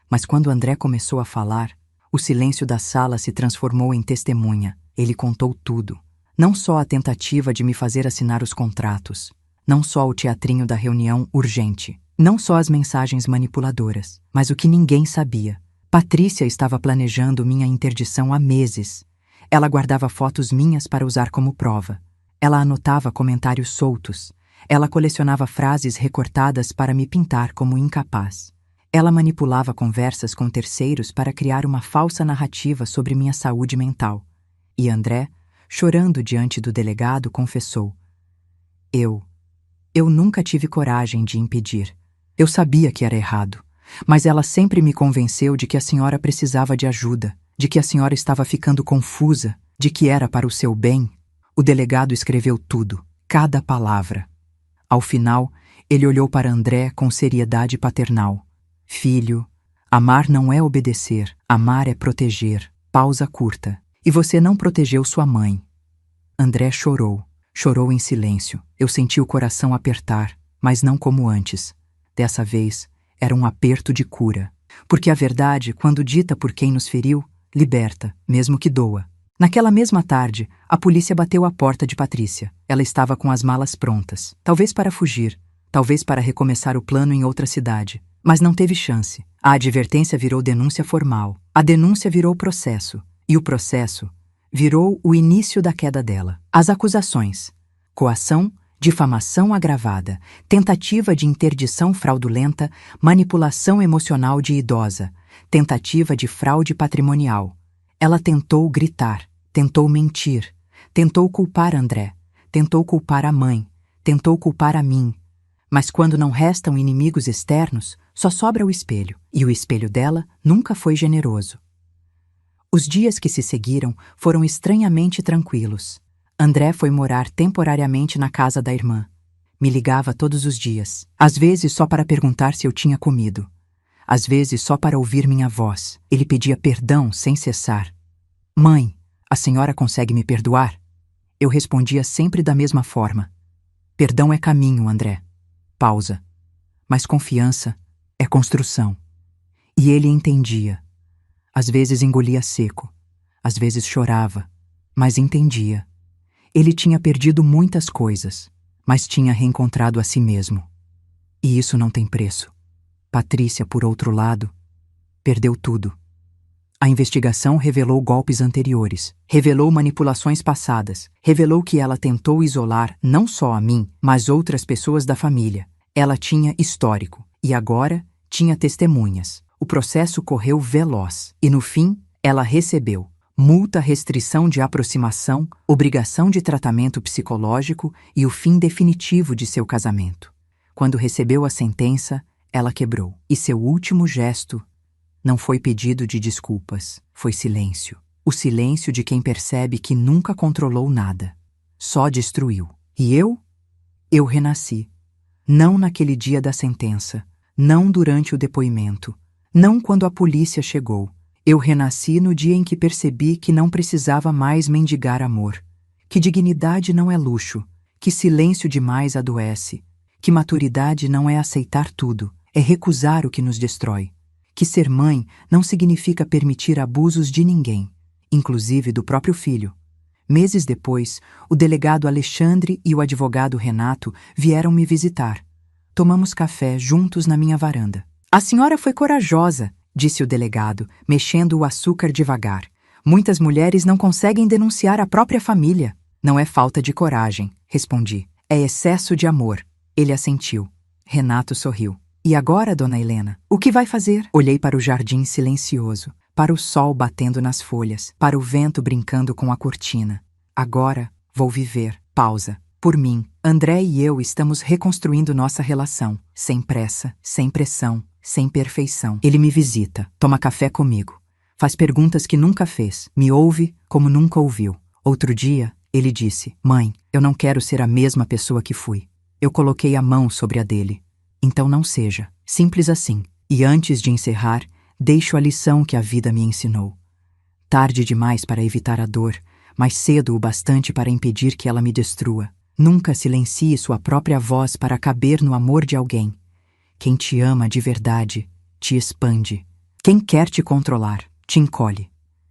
Mas quando André começou a falar, o silêncio da sala se transformou em testemunha. Ele contou tudo. Não só a tentativa de me fazer assinar os contratos, não só o teatrinho da reunião urgente, não só as mensagens manipuladoras, mas o que ninguém sabia. Patrícia estava planejando minha interdição há meses. Ela guardava fotos minhas para usar como prova. Ela anotava comentários soltos. Ela colecionava frases recortadas para me pintar como incapaz. Ela manipulava conversas com terceiros para criar uma falsa narrativa sobre minha saúde mental. E André, chorando diante do delegado, confessou: Eu nunca tive coragem de impedir. Eu sabia que era errado, mas ela sempre me convenceu de que a senhora precisava de ajuda, de que a senhora estava ficando confusa, de que era para o seu bem. O delegado escreveu tudo, cada palavra. Ao final, ele olhou para André com seriedade paternal. Filho, amar não é obedecer, amar é proteger. Pausa curta. E você não protegeu sua mãe. André chorou. Chorou em silêncio. Eu senti o coração apertar, mas não como antes. Dessa vez, era um aperto de cura. Porque a verdade, quando dita por quem nos feriu, liberta, mesmo que doa. Naquela mesma tarde, a polícia bateu à porta de Patrícia. Ela estava com as malas prontas. Talvez para fugir, talvez para recomeçar o plano em outra cidade. Mas não teve chance. A advertência virou denúncia formal. A denúncia virou processo. E o processo virou o início da queda dela. As acusações: coação, difamação agravada, tentativa de interdição fraudulenta, manipulação emocional de idosa, tentativa de fraude patrimonial. Ela tentou gritar, tentou mentir, tentou culpar André, tentou culpar a mãe, tentou culpar a mim. Mas quando não restam inimigos externos, só sobra o espelho. E o espelho dela nunca foi generoso. Os dias que se seguiram foram estranhamente tranquilos. André foi morar temporariamente na casa da irmã. Me ligava todos os dias, às vezes só para perguntar se eu tinha comido. Às vezes só para ouvir minha voz. Ele pedia perdão sem cessar. Mãe, a senhora consegue me perdoar? Eu respondia sempre da mesma forma. Perdão é caminho, André. Pausa. Mas confiança é construção. E ele entendia. Às vezes engolia seco. Às vezes chorava. Mas entendia. Ele tinha perdido muitas coisas, mas tinha reencontrado a si mesmo. E isso não tem preço. Patrícia, por outro lado, perdeu tudo. A investigação revelou golpes anteriores, revelou manipulações passadas, revelou que ela tentou isolar não só a mim, mas outras pessoas da família. Ela tinha histórico, e agora tinha testemunhas. O processo correu veloz, e no fim, ela recebeu multa, restrição de aproximação, obrigação de tratamento psicológico e o fim definitivo de seu casamento. Quando recebeu a sentença, ela quebrou. E seu último gesto não foi pedido de desculpas, foi silêncio. O silêncio de quem percebe que nunca controlou nada, só destruiu. E eu renasci. Não naquele dia da sentença, não durante o depoimento, não quando a polícia chegou. Eu renasci no dia em que percebi que não precisava mais mendigar amor, que dignidade não é luxo, que silêncio demais adoece, que maturidade não é aceitar tudo, é recusar o que nos destrói, que ser mãe não significa permitir abusos de ninguém, inclusive do próprio filho. Meses depois, o delegado Alexandre e o advogado Renato vieram me visitar. Tomamos café juntos na minha varanda. A senhora foi corajosa, disse o delegado, mexendo o açúcar devagar. Muitas mulheres não conseguem denunciar a própria família. Não é falta de coragem, respondi. É excesso de amor. Ele assentiu. Renato sorriu. E agora, dona Helena, o que vai fazer? Olhei para o jardim silencioso, para o sol batendo nas folhas, para o vento brincando com a cortina. Agora vou viver. Pausa. Por mim, André e eu estamos reconstruindo nossa relação, sem pressa, sem pressão, sem perfeição. Ele me visita, toma café comigo, faz perguntas que nunca fez, me ouve como nunca ouviu. Outro dia, ele disse: Mãe, eu não quero ser a mesma pessoa que fui. Eu coloquei a mão sobre a dele. Então não seja. Simples assim. E antes de encerrar, deixo a lição que a vida me ensinou. Tarde demais para evitar a dor, mas cedo o bastante para impedir que ela me destrua. Nunca silencie sua própria voz para caber no amor de alguém. Quem te ama de verdade te expande. Quem quer te controlar te encolhe.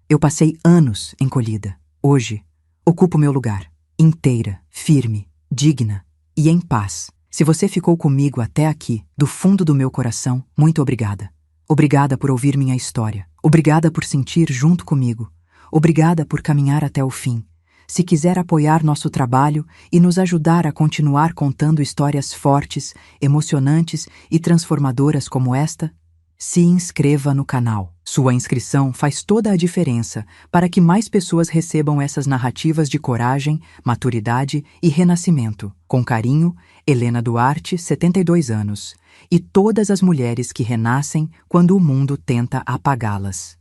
Eu passei anos encolhida. Hoje, ocupo meu lugar, inteira, firme, digna e em paz. Se você ficou comigo até aqui, do fundo do meu coração, muito obrigada. Obrigada por ouvir minha história. Obrigada por sentir junto comigo. Obrigada por caminhar até o fim. Se quiser apoiar nosso trabalho e nos ajudar a continuar contando histórias fortes, emocionantes e transformadoras como esta, se inscreva no canal. Sua inscrição faz toda a diferença para que mais pessoas recebam essas narrativas de coragem, maturidade e renascimento. Com carinho, Helena Duarte, 72 anos, e todas as mulheres que renascem quando o mundo tenta apagá-las.